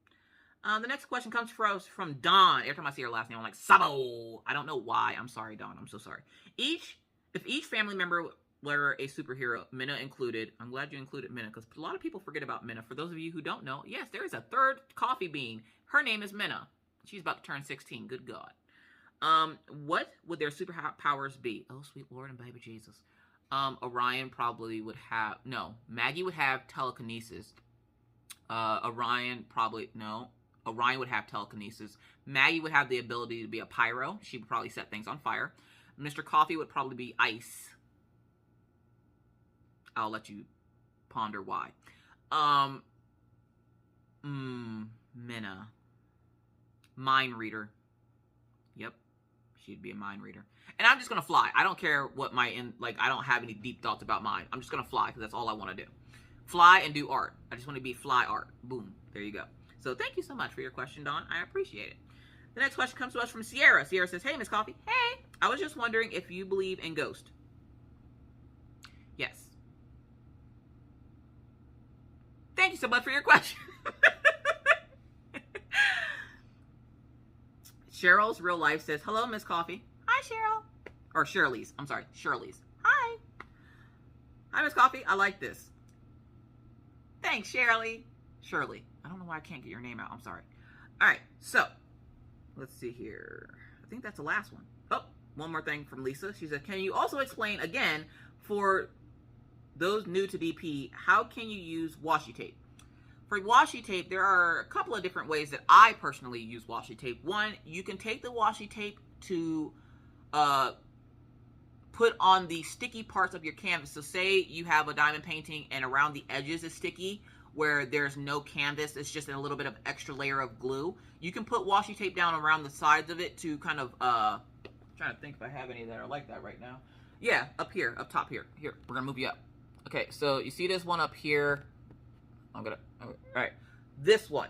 The next question comes from Dawn. Every time I see her last name, I'm like, Sabo. I don't know why. I'm sorry, Dawn. I'm so sorry. If each family member were a superhero, Minna included. I'm glad you included Minna, because a lot of people forget about Minna. For those of you who don't know, yes, there is a third coffee bean. Her name is Minna. She's about to turn 16. Good God. What would their superpowers be? Oh, sweet Lord and baby Jesus. Orion probably would have... No. Maggie would have telekinesis. Orion would have telekinesis. Maggie would have the ability to be a pyro. She would probably set things on fire. Mr. Coffee would probably be ice. I'll let you ponder why. Minna. Mind reader. Yep. She'd be a mind reader. And I'm just going to fly. I don't care what I don't have any deep thoughts about mine. I'm just going to fly because that's all I want to do. Fly and do art. I just want to be fly art. Boom. There you go. So thank you so much for your question, Dawn. I appreciate it. The next question comes to us from Sierra. Sierra says, hey, Miss Coffee. Hey. I was just wondering if you believe in ghosts. Yes. Thank you so much for your question. Cheryl's Real Life says, hello, Miss Coffee. Hi, Cheryl. Or Shirley's. I'm sorry, Shirley's. Hi. Hi, Miss Coffee. I like this. Thanks, Shirley. Shirley. I don't know why I can't get your name out. I'm sorry. All right, so let's see here. I think that's the last one. Oh, one more thing from Lisa. She said, can you also explain again for those new to DP, how can you use washi tape? For washi tape, there are a couple of different ways that I personally use washi tape. One, you can take the washi tape to put on the sticky parts of your canvas. So say you have a diamond painting and around the edges is sticky where there's no canvas, it's just a little bit of extra layer of glue. You can put washi tape down around the sides of it to kind of, I'm trying to think if I have any that are like that right now. Yeah, up here, up top here. Here, we're gonna move you up. Okay, so you see this one up here. All right, this one.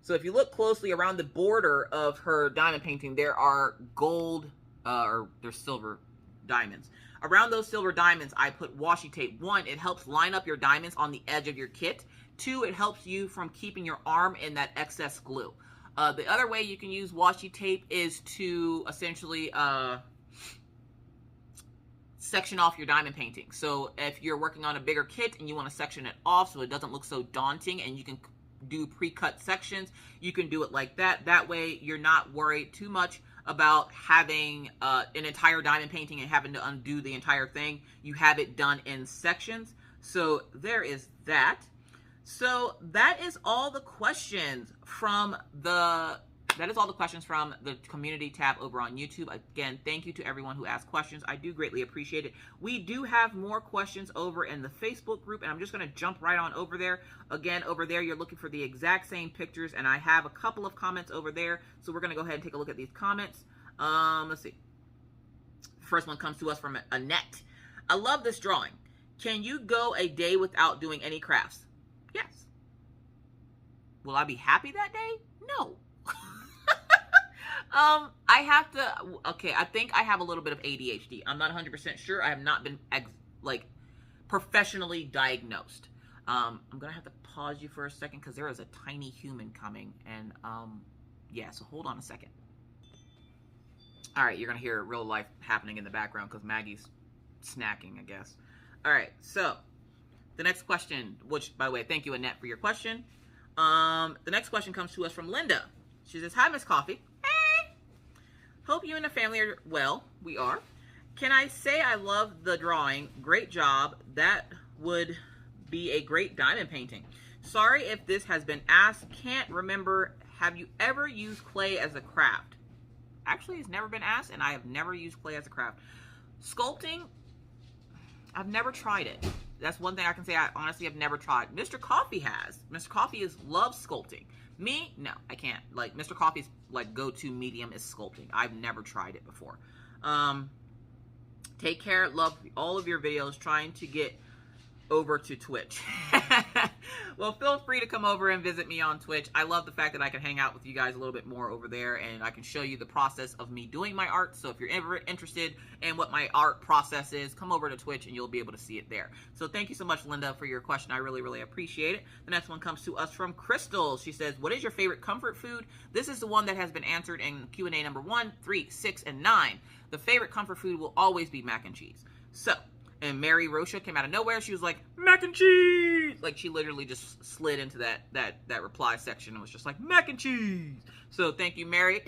So if you look closely around the border of her diamond painting, there are gold, or there's silver diamonds. Around those silver diamonds, I put washi tape. One, it helps line up your diamonds on the edge of your kit. Two, it helps you from keeping your arm in that excess glue. The other way you can use washi tape is to essentially section off your diamond painting. So if you're working on a bigger kit and you want to section it off so it doesn't look so daunting and you can do pre-cut sections, you can do it like that. That way you're not worried too much about having an entire diamond painting and having to undo the entire thing. You have it done in sections. So there is that. So that is all the questions from the community tab over on YouTube. Again, thank you to everyone who asked questions. I do greatly appreciate it. We do have more questions over in the Facebook group, and I'm just going to jump right on over there. Again, over there, you're looking for the exact same pictures, and I have a couple of comments over there. So we're going to go ahead and take a look at these comments. Let's see. First one comes to us from Annette. I love this drawing. Can you go a day without doing any crafts? Yes. Will I be happy that day? No. I have to, okay, I think I have a little bit of ADHD. I'm not 100% sure. I have not been, professionally diagnosed. I'm going to have to pause you for a second because there is a tiny human coming. And, yeah, so hold on a second. All right, you're going to hear real life happening in the background because Maggie's snacking, I guess. All right, so the next question, which, by the way, thank you, Annette, for your question. The next question comes to us from Linda. She says, hi, Miss Coffee. Hey! Hope you and the family are well. We are. Can I say I love the drawing? Great job. That would be a great diamond painting. Sorry if this has been asked. Can't remember. Have you ever used clay as a craft? Actually, it's never been asked, and I have never used clay as a craft. Sculpting, I've never tried it. That's one thing I can say I honestly have never tried. Mr. Coffee has. Mr. Coffee loves sculpting. Me? No, I can't. Like, Mr. Coffee's, go-to medium is sculpting. I've never tried it before. Take care. Love all of your videos. Trying to get over to Twitch. Well, feel free to come over and visit me on Twitch. I love the fact that I can hang out with you guys a little bit more over there, and I can show you the process of me doing my art. So if you're ever interested in what my art process is, come over to Twitch and you'll be able to see it there. So thank you so much, Linda, for your question. I really, really appreciate it. The next one comes to us from Crystal. She says, what is your favorite comfort food? This is the one that has been answered in Q&A number 1, 3, 6, and 9. The favorite comfort food will always be mac and cheese. So, and Mary Rocha came out of nowhere. She was like, mac and cheese! Like, she literally just slid into that reply section and was just like, mac and cheese! So, thank you, Mary,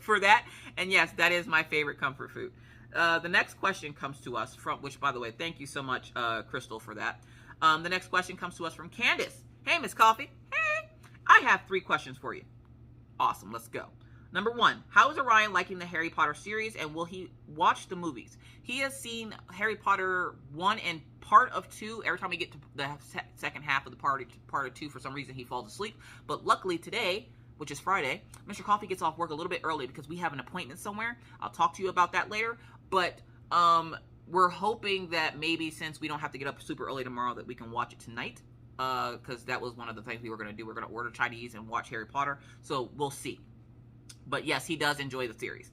for that. And yes, that is my favorite comfort food. The next question comes to us from, which, by the way, thank you so much, Crystal, for that. The next question comes to us from Candace. Hey, Miss Coffee. Hey! I have 3 questions for you. Awesome, let's go. Number 1, how is Orion liking the Harry Potter series, and will he watch the movies? He has seen Harry Potter 1 and part of 2. Every time we get to the second half of the part of 2, for some reason, he falls asleep. But luckily today, which is Friday, Mr. Coffee gets off work a little bit early because we have an appointment somewhere. I'll talk to you about that later. But we're hoping that maybe since we don't have to get up super early tomorrow that we can watch it tonight. Because that was one of the things we were going to do. We're going to order Chinese and watch Harry Potter. So we'll see. But yes, he does enjoy the series.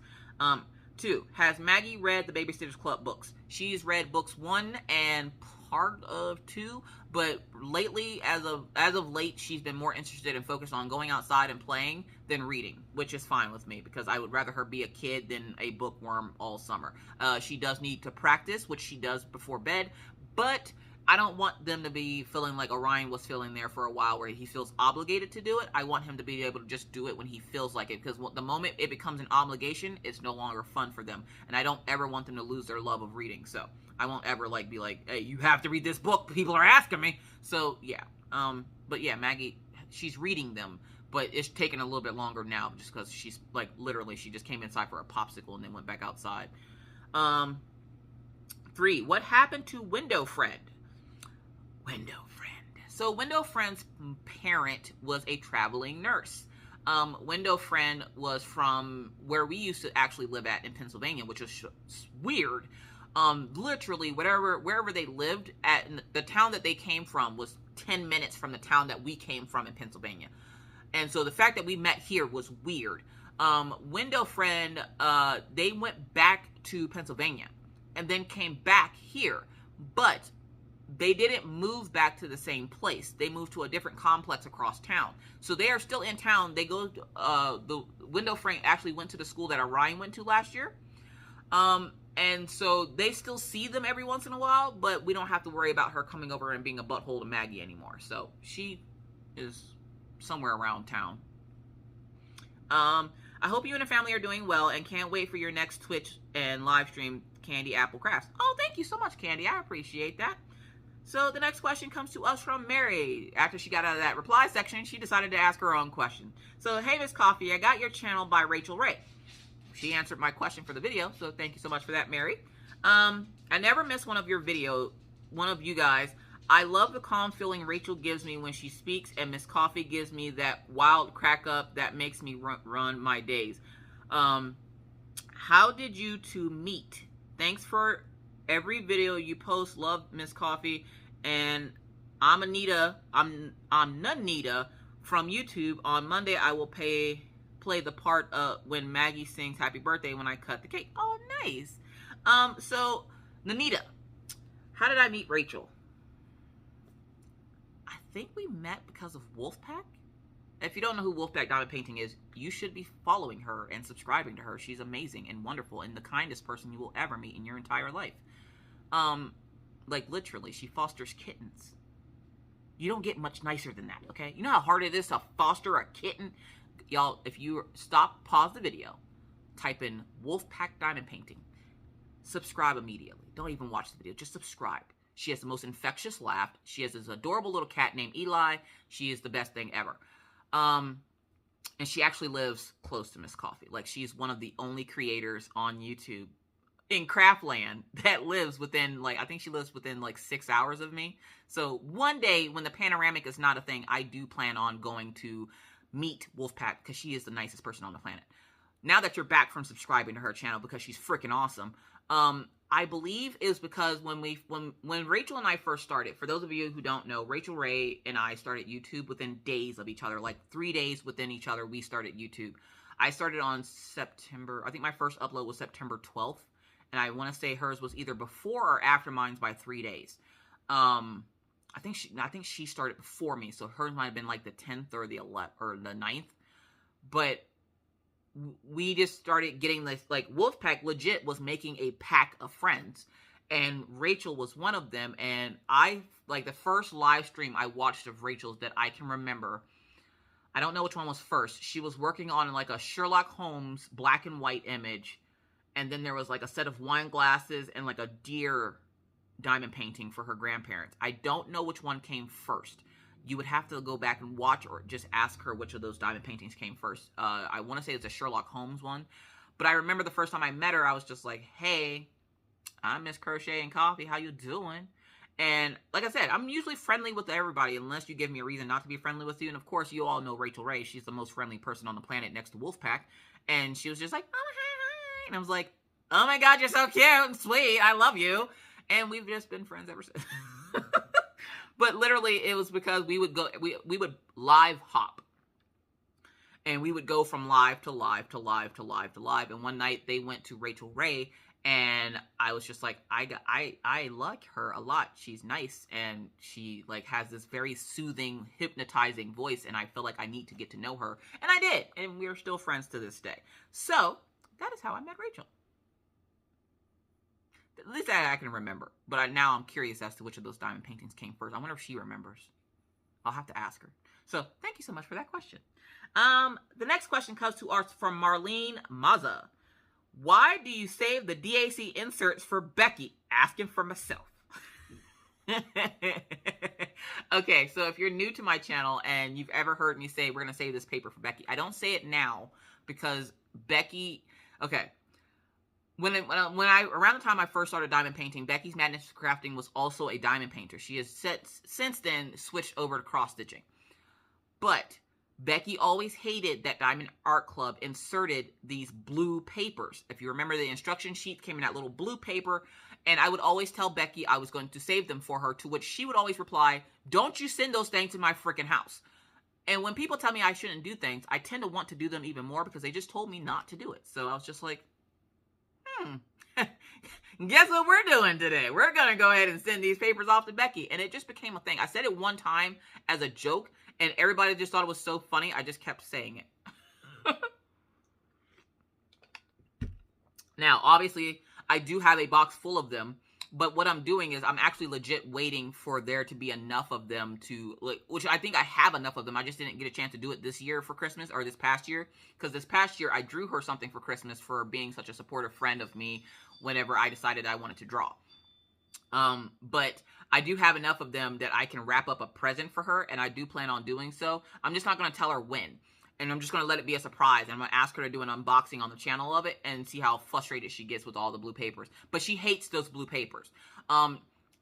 2, has Maggie read the Babysitters Club books? She's read books 1 and part of 2, but lately, as of late, she's been more interested and focused on going outside and playing than reading, which is fine with me because I would rather her be a kid than a bookworm all summer. She does need to practice, which she does before bed, but I don't want them to be feeling like Orion was feeling there for a while where he feels obligated to do it. I want him to be able to just do it when he feels like it, because the moment it becomes an obligation, it's no longer fun for them. And I don't ever want them to lose their love of reading. So I won't ever like be like, hey, you have to read this book. People are asking me. So yeah. But yeah, Maggie, she's reading them, but it's taking a little bit longer now just because she's like literally, she just came inside for a popsicle and then went back outside. 3, what happened to Window Friend? Window Friend. So Window Friend's parent was a traveling nurse. Window Friend was from where we used to actually live at in Pennsylvania, which is weird. Literally, wherever they lived at, the town that they came from was 10 minutes from the town that we came from in Pennsylvania. And so the fact that we met here was weird. Window Friend, they went back to Pennsylvania and then came back here, but they didn't move back to the same place. They moved to a different complex across town. So they are still in town. They go, the Window Friend actually went to the school that Orion went to last year. And so they still see them every once in a while, but we don't have to worry about her coming over and being a butthole to Maggie anymore. So she is somewhere around town. I hope you and the family are doing well and can't wait for your next Twitch and live stream, Candy Apple Crafts. Oh, thank you so much, Candy. I appreciate that. So the next question comes to us from Mary. After she got out of that reply section, she decided to ask her own question. So, hey, Miss Coffee, I got your channel by Rachel Ray. She answered my question for the video, so thank you so much for that, Mary. I never miss one of you guys. I love the calm feeling Rachel gives me when she speaks, and Miss Coffee gives me that wild crack up that makes me run my days. How did you two meet? Thanks for every video you post. Love, Miss Coffee. And I'm Nanita from YouTube. On Monday, I will play the part when Maggie sings Happy Birthday when I cut the cake. Oh, nice. So, Nanita, how did I meet Rachel? I think we met because of Wolfpack. If you don't know who Wolfpack Diamond Painting is, you should be following her and subscribing to her. She's amazing and wonderful and the kindest person you will ever meet in your entire life. Like literally, she fosters kittens. You don't get much nicer than that, okay? You know how hard it is to foster a kitten? Y'all, if you pause the video, type in Wolfpack Diamond Painting, subscribe immediately. Don't even watch the video, just subscribe. She has the most infectious laugh. She has this adorable little cat named Eli. She is the best thing ever. And she actually lives close to Miss Coffee. Like, she's one of the only creators on YouTube in Craftland that lives within, like, I think she lives within, like, 6 hours of me. So, one day, when the panoramic is not a thing, I do plan on going to meet Wolfpack, because she is the nicest person on the planet. Now that you're back from subscribing to her channel, because she's freaking awesome, I believe is because when Rachel and I first started, for those of you who don't know, Rachel Ray and I started YouTube within days of each other, like 3 days within each other, we started YouTube. I started on September, I think my first upload was September 12th, and I want to say hers was either before or after mine's by 3 days. I think she started before me, so hers might have been like the 10th or the 11th or the 9th, but we just started getting this, like, Wolfpack legit was making a pack of friends, and Rachel was one of them. And I, like, the first live stream I watched of Rachel's that I can remember, I don't know which one was first. She was working on, like, a Sherlock Holmes black and white image, and then there was, like, a set of wine glasses and, like, a deer diamond painting for her grandparents. I don't know which one came first. You would have to go back and watch or just ask her which of those diamond paintings came first. I want to say it's a Sherlock Holmes one. But I remember the first time I met her, I was just like, hey, I'm Miss Crocheting Coffee. How you doing? And like I said, I'm usually friendly with everybody unless you give me a reason not to be friendly with you. And of course, you all know Rachel Ray. She's the most friendly person on the planet next to Wolfpack. And she was just like, oh, hi. And I was like, oh my God, you're so cute and sweet. I love you. And we've just been friends ever since. But literally, it was because we would live hop. And we would go from live to live to live to live to live. And one night they went to Rachel Ray, and I was just like, I like her a lot. She's nice, and she like has this very soothing, hypnotizing voice, and I feel like I need to get to know her. And I did, and we're still friends to this day. So that is how I met Rachel. At least I can remember. But now I'm curious as to which of those diamond paintings came first. I wonder if she remembers. I'll have to ask her. So thank you so much for that question. The next question comes to us from Marlene Maza. Why do you save the DAC inserts for Becky? Asking for myself. Okay, so if you're new to my channel and you've ever heard me say we're going to save this paper for Becky, I don't say it now because Becky, okay, when I around the time I first started diamond painting, Becky's Madness Crafting was also a diamond painter. She has since then switched over to cross stitching. But Becky always hated that Diamond Art Club inserted these blue papers. If you remember, the instruction sheet came in that little blue paper, and I would always tell Becky I was going to save them for her, to which she would always reply, "Don't you send those things to my freaking house." And when people tell me I shouldn't do things, I tend to want to do them even more because they just told me not to do it. So I was just like, guess what we're doing today? We're going to go ahead and send these papers off to Becky. And it just became a thing. I said it one time as a joke, and everybody just thought it was so funny, I just kept saying it. Now, obviously, I do have a box full of them, but what I'm doing is I'm actually legit waiting for there to be enough of them to, like, which I think I have enough of them. I just didn't get a chance to do it this year for Christmas, or this past year, because this past year I drew her something for Christmas for being such a supportive friend of me whenever I decided I wanted to draw. But I do have enough of them that I can wrap up a present for her, and I do plan on doing so. I'm just not going to tell her when, and I'm just going to let it be a surprise. I'm going to ask her to do an unboxing on the channel of it and see how frustrated she gets with all the blue papers. But she hates those blue papers,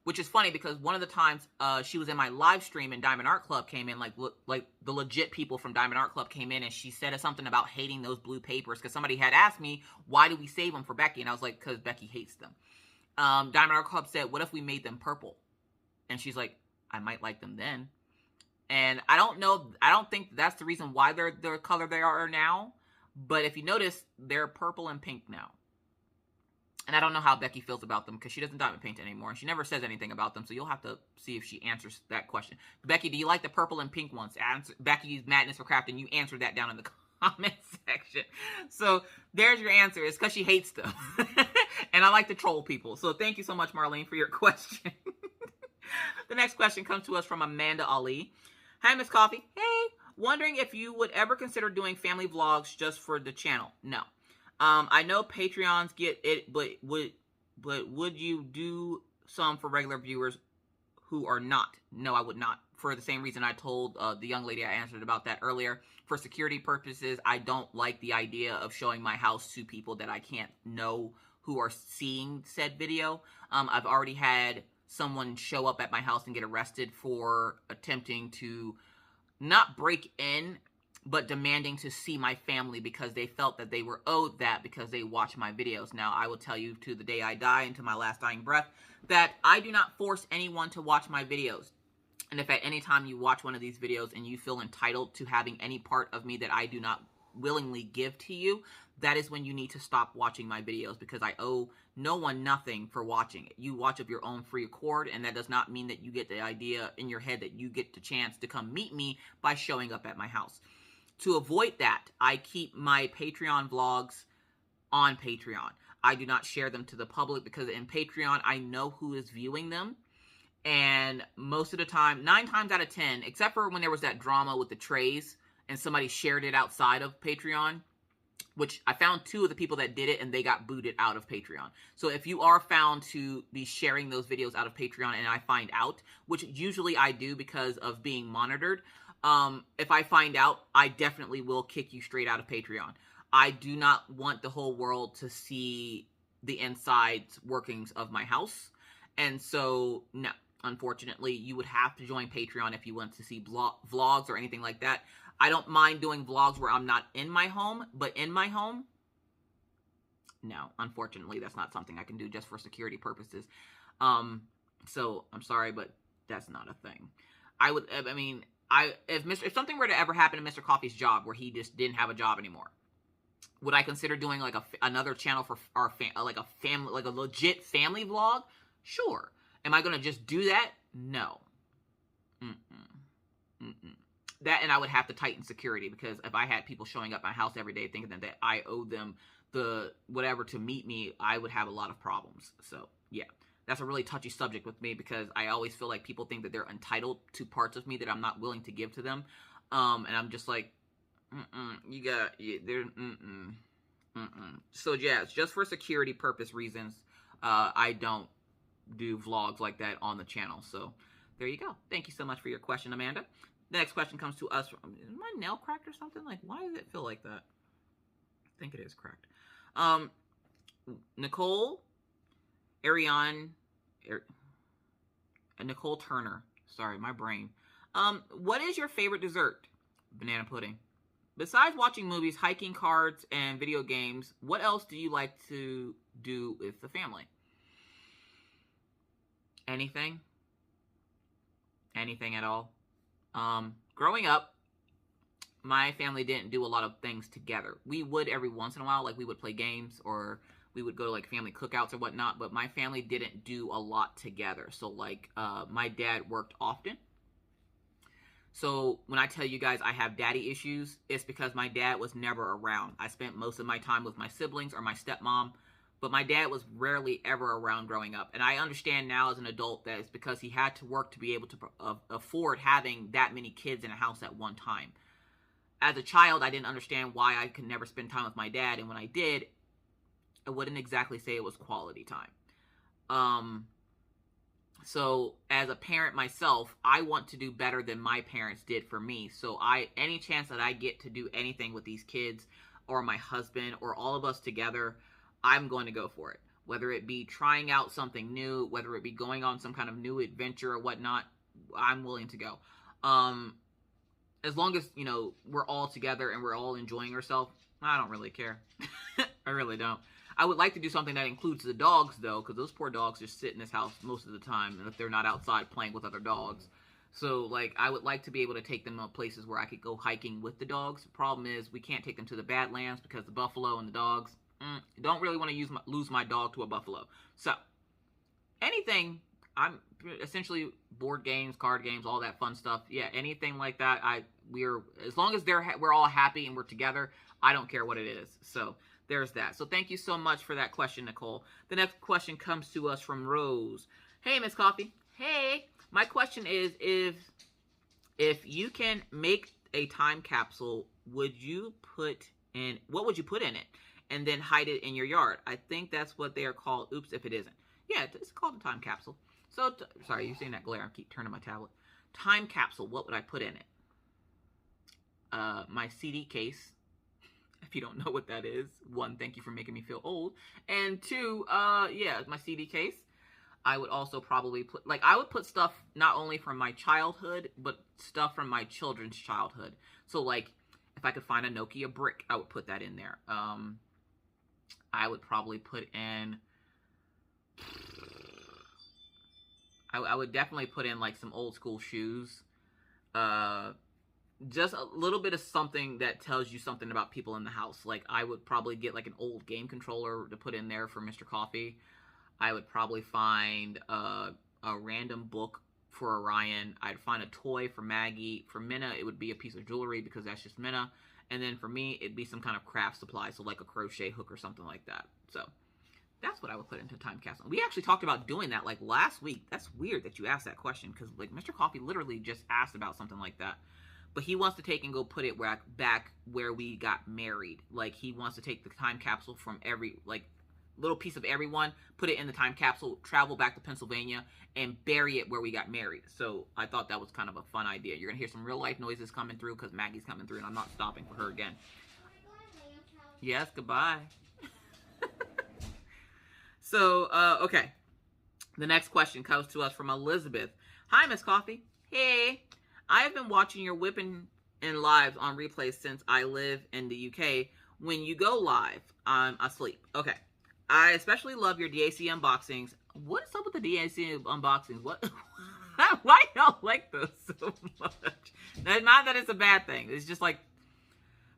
which is funny because one of the times she was in my live stream and Diamond Art Club came in, like the legit people from Diamond Art Club came in, and she said something about hating those blue papers because somebody had asked me, why do we save them for Becky? And I was like, because Becky hates them. Diamond Art Club said, what if we made them purple? And she's like, I might like them then. And I don't know, I don't think that's the reason why they're the color they are now. But if you notice, they're purple and pink now. And I don't know how Becky feels about them because she doesn't diamond paint anymore. And she never says anything about them. So you'll have to see if she answers that question. Becky, do you like the purple and pink ones? Becky's Madness for Crafting, you answered that down in the comment section. So there's your answer. It's because she hates them. And I like to troll people. So thank you so much, Marlene, for your question. The next question comes to us from Amanda Ali. Hi, Miss Coffee. Hey, wondering if you would ever consider doing family vlogs just for the channel. No. I know Patreons get it, but would you do some for regular viewers who are not? No, I would not. For the same reason I told the young lady I answered about that earlier. For security purposes, I don't like the idea of showing my house to people that I can't know who are seeing said video. I've already had someone show up at my house and get arrested for attempting to not break in, but demanding to see my family because they felt that they were owed that because they watch my videos. Now, I will tell you to the day I die and to my last dying breath that I do not force anyone to watch my videos. And if at any time you watch one of these videos and you feel entitled to having any part of me that I do not willingly give to you, that is when you need to stop watching my videos because I owe no one nothing for watching it. You watch of your own free accord, and that does not mean that you get the idea in your head that you get the chance to come meet me by showing up at my house. To avoid that, I keep my Patreon vlogs on Patreon. I do not share them to the public because in Patreon, I know who is viewing them. And most of the time, 9 times out of 10, except for when there was that drama with the trays and somebody shared it outside of Patreon, which I found 2 of the people that did it and they got booted out of Patreon. So if you are found to be sharing those videos out of Patreon and I find out, which usually I do because of being monitored, if I find out, I definitely will kick you straight out of Patreon. I do not want the whole world to see the inside workings of my house. And so, no, unfortunately, you would have to join Patreon if you want to see vlogs or anything like that. I don't mind doing vlogs where I'm not in my home, but in my home, no, unfortunately, that's not something I can do just for security purposes. So I'm sorry, but that's not a thing. if something were to ever happen to Mr. Coffee's job where he just didn't have a job anymore, would I consider doing like another channel for our like a family, like a legit family vlog? Sure. Am I going to just do that? No. That, and I would have to tighten security, because if I had people showing up at my house every day thinking that I owe them the whatever to meet me, I would have a lot of problems. So yeah, that's a really touchy subject with me, because I always feel like people think that they're entitled to parts of me that I'm not willing to give to them. And I'm just like, So yeah, it's just for security purpose reasons. I don't do vlogs like that on the channel. So there you go. Thank you so much for your question, Amanda. The next question comes to us from, is my nail cracked or something? Like, why does it feel like that? I think it is cracked. Nicole, Nicole Turner. Sorry, my brain. What is your favorite dessert? Banana pudding. Besides watching movies, hiking, cards, and video games, what else do you like to do with the family? Anything? Anything at all? Growing up, my family didn't do a lot of things together. We would every once in a while, like we would play games, or we would go to like family cookouts or whatnot, but my family didn't do a lot together. So like, my dad worked often. So when I tell you guys I have daddy issues, it's because my dad was never around. I spent most of my time with my siblings or my stepmom, but my dad was rarely ever around growing up. And I understand now as an adult that it's because he had to work to be able to afford having that many kids in a house at one time. As a child, I didn't understand why I could never spend time with my dad. And when I did, I wouldn't exactly say it was quality time. So as a parent myself, I want to do better than my parents did for me. So any chance that I get to do anything with these kids or my husband or all of us together, I'm going to go for it. Whether it be trying out something new, whether it be going on some kind of new adventure or whatnot, I'm willing to go. As long as, you know, we're all together and we're all enjoying ourselves, I don't really care. I really don't. I would like to do something that includes the dogs, though, because those poor dogs just sit in this house most of the time, and if they're not outside playing with other dogs. So, like, I would like to be able to take them to places where I could go hiking with the dogs. The problem is we can't take them to the Badlands because the buffalo and the dogs, don't really want to lose my dog to a buffalo. So, anything, I'm essentially board games, card games, all that fun stuff. Yeah, anything like that, as long as we're all happy and we're together, I don't care what it is. So, there's that. So thank you so much for that question, Nicole. The next question comes to us from Rose. Hey, Miss Coffee. Hey. My question is, if you can make a time capsule, what would you put in it? And then hide it in your yard. I think that's what they are called. Oops, if it isn't. Yeah, it's called a time capsule. So, sorry, you're seeing that glare. I keep turning my tablet. Time capsule, what would I put in it? My CD case. If you don't know what that is, one, thank you for making me feel old. And two, yeah, my CD case. I would also probably put, I would put stuff not only from my childhood, but stuff from my children's childhood. So, like, if I could find a Nokia brick, I would put that in there. I would probably put in, I would definitely put in, like, some old school shoes. Just a little bit of something that tells you something about people in the house. Like, I would probably get, like, an old game controller to put in there for Mr. Coffee. I would probably find a random book for Orion. I'd find a toy for Maggie. For Minna, it would be a piece of jewelry because that's just Minna. And then for me, it'd be some kind of craft supply, so like a crochet hook or something like that. So that's what I would put into time capsule. We actually talked about doing that, like, last week. That's weird that you asked that question because, like, Mr. Coffee literally just asked about something like that. But he wants to take and go put it back where we got married. Like, he wants to take the time capsule from every, like, little piece of everyone, put it in the time capsule, travel back to Pennsylvania, and bury it where we got married. So I thought that was kind of a fun idea. You're going to hear some real life noises coming through because Maggie's coming through, and I'm not stopping for her again. Yes, goodbye. So, okay. The next question comes to us from Elizabeth. Hi, Miss Coffee. Hey. I have been watching your whipping in lives on replays since I live in the UK. When you go live, I'm asleep. Okay. I especially love your DAC unboxings. What is up with the DAC unboxings? What? Why y'all like those so much? Not that it's a bad thing. It's just like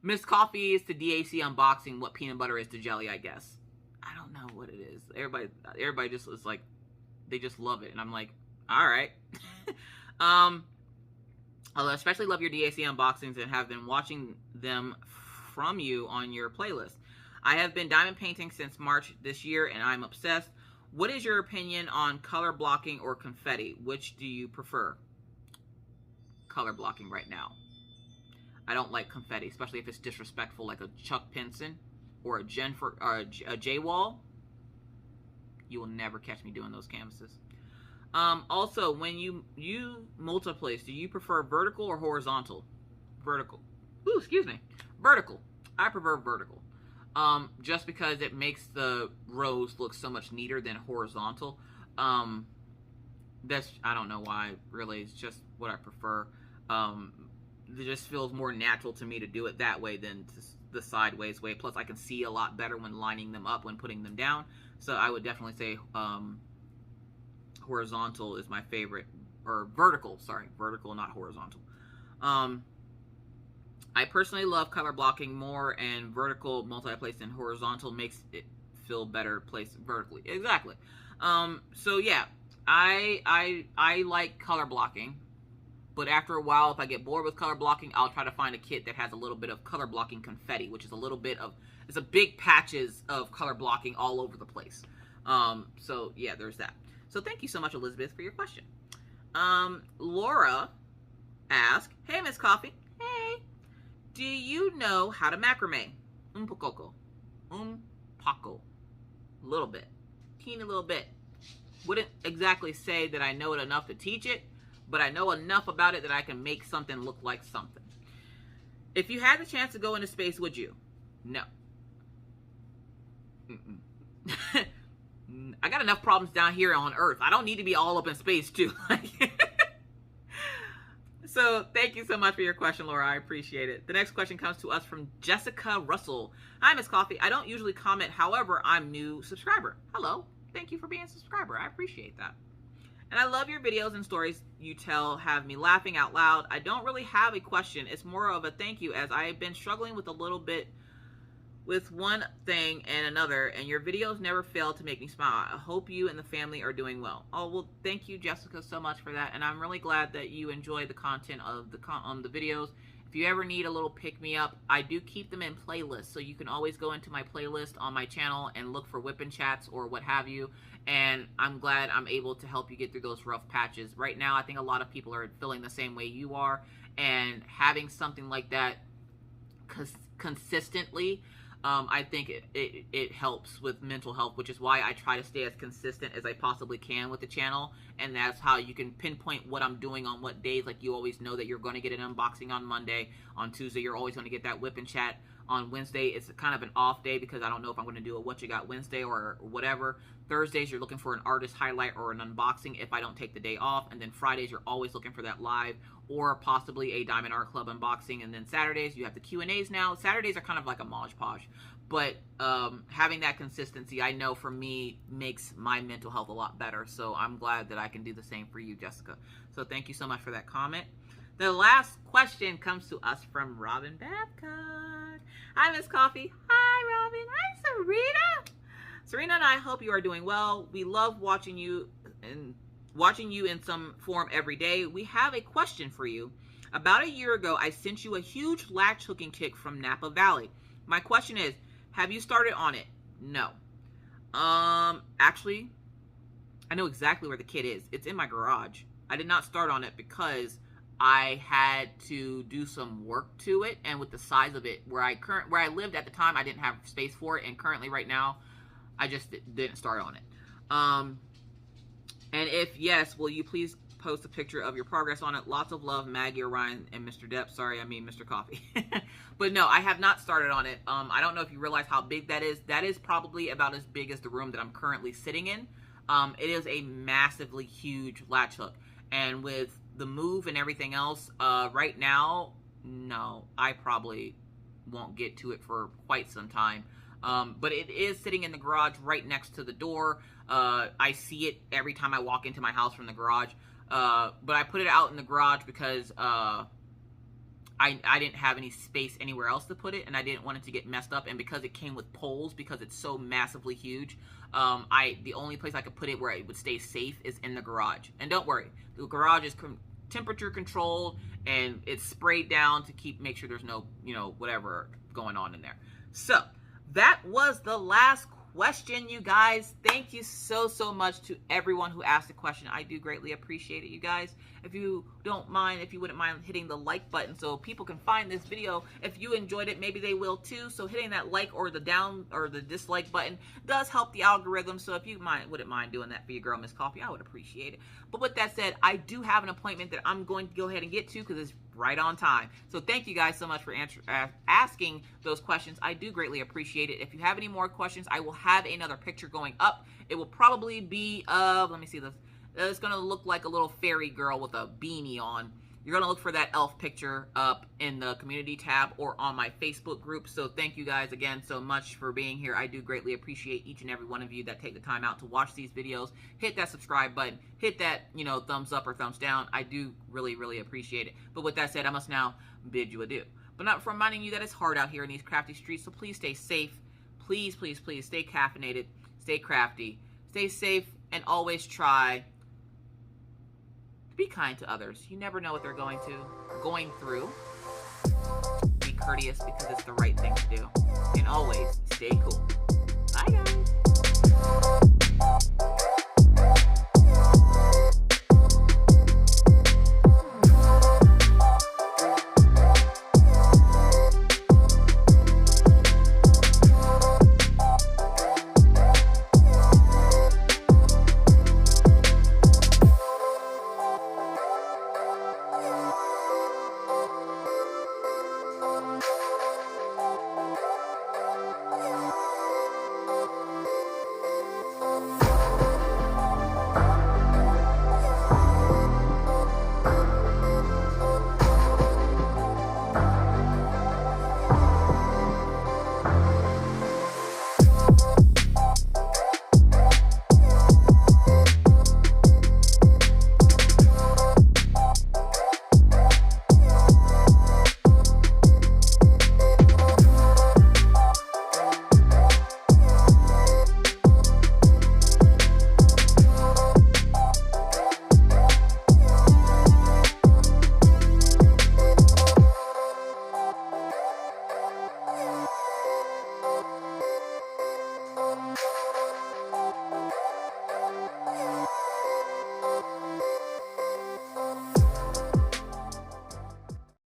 Miss Coffee is to DAC unboxing what peanut butter is to jelly, I guess. I don't know what it is. Everybody just is like, they just love it. And I'm like, all right. I especially love your DAC unboxings and have been watching them from you on your playlist. I have been diamond painting since March this year and I'm obsessed. What is your opinion on color blocking or confetti? Which do you prefer? Color blocking right now. I don't like confetti, especially if it's disrespectful, like a Chuck Pinson or a J Wall. You will never catch me doing those canvases. Also, when you multiplace, do you prefer vertical or horizontal? Vertical. Ooh, excuse me. Vertical. I prefer vertical. Just because it makes the rows look so much neater than horizontal. That's, I don't know why, really. It's just what I prefer. It just feels more natural to me to do it that way than the sideways way. Plus, I can see a lot better when lining them up, when putting them down. So I would definitely say horizontal is my favorite, or vertical, sorry, vertical, not horizontal. I personally love color blocking more, and vertical multi-place than horizontal makes it feel better placed vertically. Exactly. So yeah, I like color blocking, but after a while, if I get bored with color blocking, I'll try to find a kit that has a little bit of color blocking confetti, which is a little bit of, it's a big patches of color blocking all over the place. So yeah, there's that. So thank you so much, Elizabeth, for your question. Laura asked, hey, Miss Coffee. Hey. Do you know how to macrame? Un poco. A little bit. Teeny little bit. Wouldn't exactly say that I know it enough to teach it, but I know enough about it that I can make something look like something. If you had the chance to go into space, would you? No. I got enough problems down here on Earth. I don't need to be all up in space, too. So, thank you so much for your question, Laura. I appreciate it. The next question comes to us from Jessica Russell. Hi, Miss Coffee. I don't usually comment. However, I'm new subscriber. Hello. Thank you for being a subscriber. I appreciate that. And I love your videos and stories you tell have me laughing out loud. I don't really have a question. It's more of a thank you, as I have been struggling with a little bit with one thing and another, and your videos never fail to make me smile. I hope you and the family are doing well. Oh, well, thank you, Jessica, so much for that, and I'm really glad that you enjoy the content of the videos. If you ever need a little pick-me-up, I do keep them in playlists, so you can always go into my playlist on my channel and look for whipping chats or what have you, and I'm glad I'm able to help you get through those rough patches. Right now, I think a lot of people are feeling the same way you are, and having something like that consistently, I think it helps with mental health, which is why I try to stay as consistent as I possibly can with the channel, and that's how you can pinpoint what I'm doing on what days. Like, you always know that you're going to get an unboxing on Monday. On Tuesday, you're always going to get that whip and chat. On Wednesday, it's kind of an off day because I don't know if I'm going to do a What You Got Wednesday or whatever. Thursdays, you're looking for an artist highlight or an unboxing if I don't take the day off. And then Fridays, you're always looking for that live or possibly a Diamond Art Club unboxing. And then Saturdays, you have the Q&As now. Saturdays are kind of like a Mod Podge. But having that consistency, I know for me, makes my mental health a lot better. So I'm glad that I can do the same for you, Jessica. So thank you so much for that comment. The last question comes to us from Robin Babcock. Hi, Miss Coffee. Hi, Robin. Hi, Serena. Serena and I hope you are doing well. We love watching you in some form every day. We have a question for you. About a year ago, I sent you a huge latch hooking kit from Napa Valley. My question is, have you started on it? No. Actually, I know exactly where the kit is. It's in my garage. I did not start on it because I had to do some work to it, and with the size of it, where I lived at the time, I didn't have space for it, and currently right now, I just didn't start on it. And if yes, will you please post a picture of your progress on it? Lots of love, Maggie, Orion, and Mr. Depp. Sorry, I mean Mr. Coffee. But no, I have not started on it. I don't know if you realize how big that is. That is probably about as big as the room that I'm currently sitting in. It is a massively huge latch hook. And with the move and everything else, right now, no, I probably won't get to it for quite some time. But it is sitting in the garage right next to the door. I see it every time I walk into my house from the garage. But I put it out in the garage because I didn't have any space anywhere else to put it, and I didn't want it to get messed up. And because it came with poles, because it's so massively huge, the only place I could put it where it would stay safe is in the garage. And don't worry, the garage is temperature controlled, and it's sprayed down to make sure there's no, whatever going on in there. So that was the last question, you guys. Thank you so much to everyone who asked a question. I do greatly appreciate it, you guys. If you wouldn't mind hitting the like button so people can find this video. If you enjoyed it, maybe they will too. So hitting that like or the down or the dislike button does help the algorithm. So if you wouldn't mind doing that for your girl, Miss Coffee, I would appreciate it. But with that said, I do have an appointment that I'm going to go ahead and get to because it's right on time. So thank you guys so much for asking those questions. I do greatly appreciate it. If you have any more questions, I will have another picture going up. It will probably be of, let me see this. It's going to look like a little fairy girl with a beanie on. You're going to look for that elf picture up in the community tab or on my Facebook group. So thank you guys again so much for being here. I do greatly appreciate each and every one of you that take the time out to watch these videos. Hit that subscribe button. Hit that, thumbs up or thumbs down. I do really appreciate it. But with that said, I must now bid you adieu. But not for reminding you that it's hard out here in these crafty streets. So please stay safe. Please stay caffeinated. Stay crafty. Stay safe and always try be kind to others. You never know what they're going through. Be courteous because it's the right thing to do. And always stay cool. Bye, guys.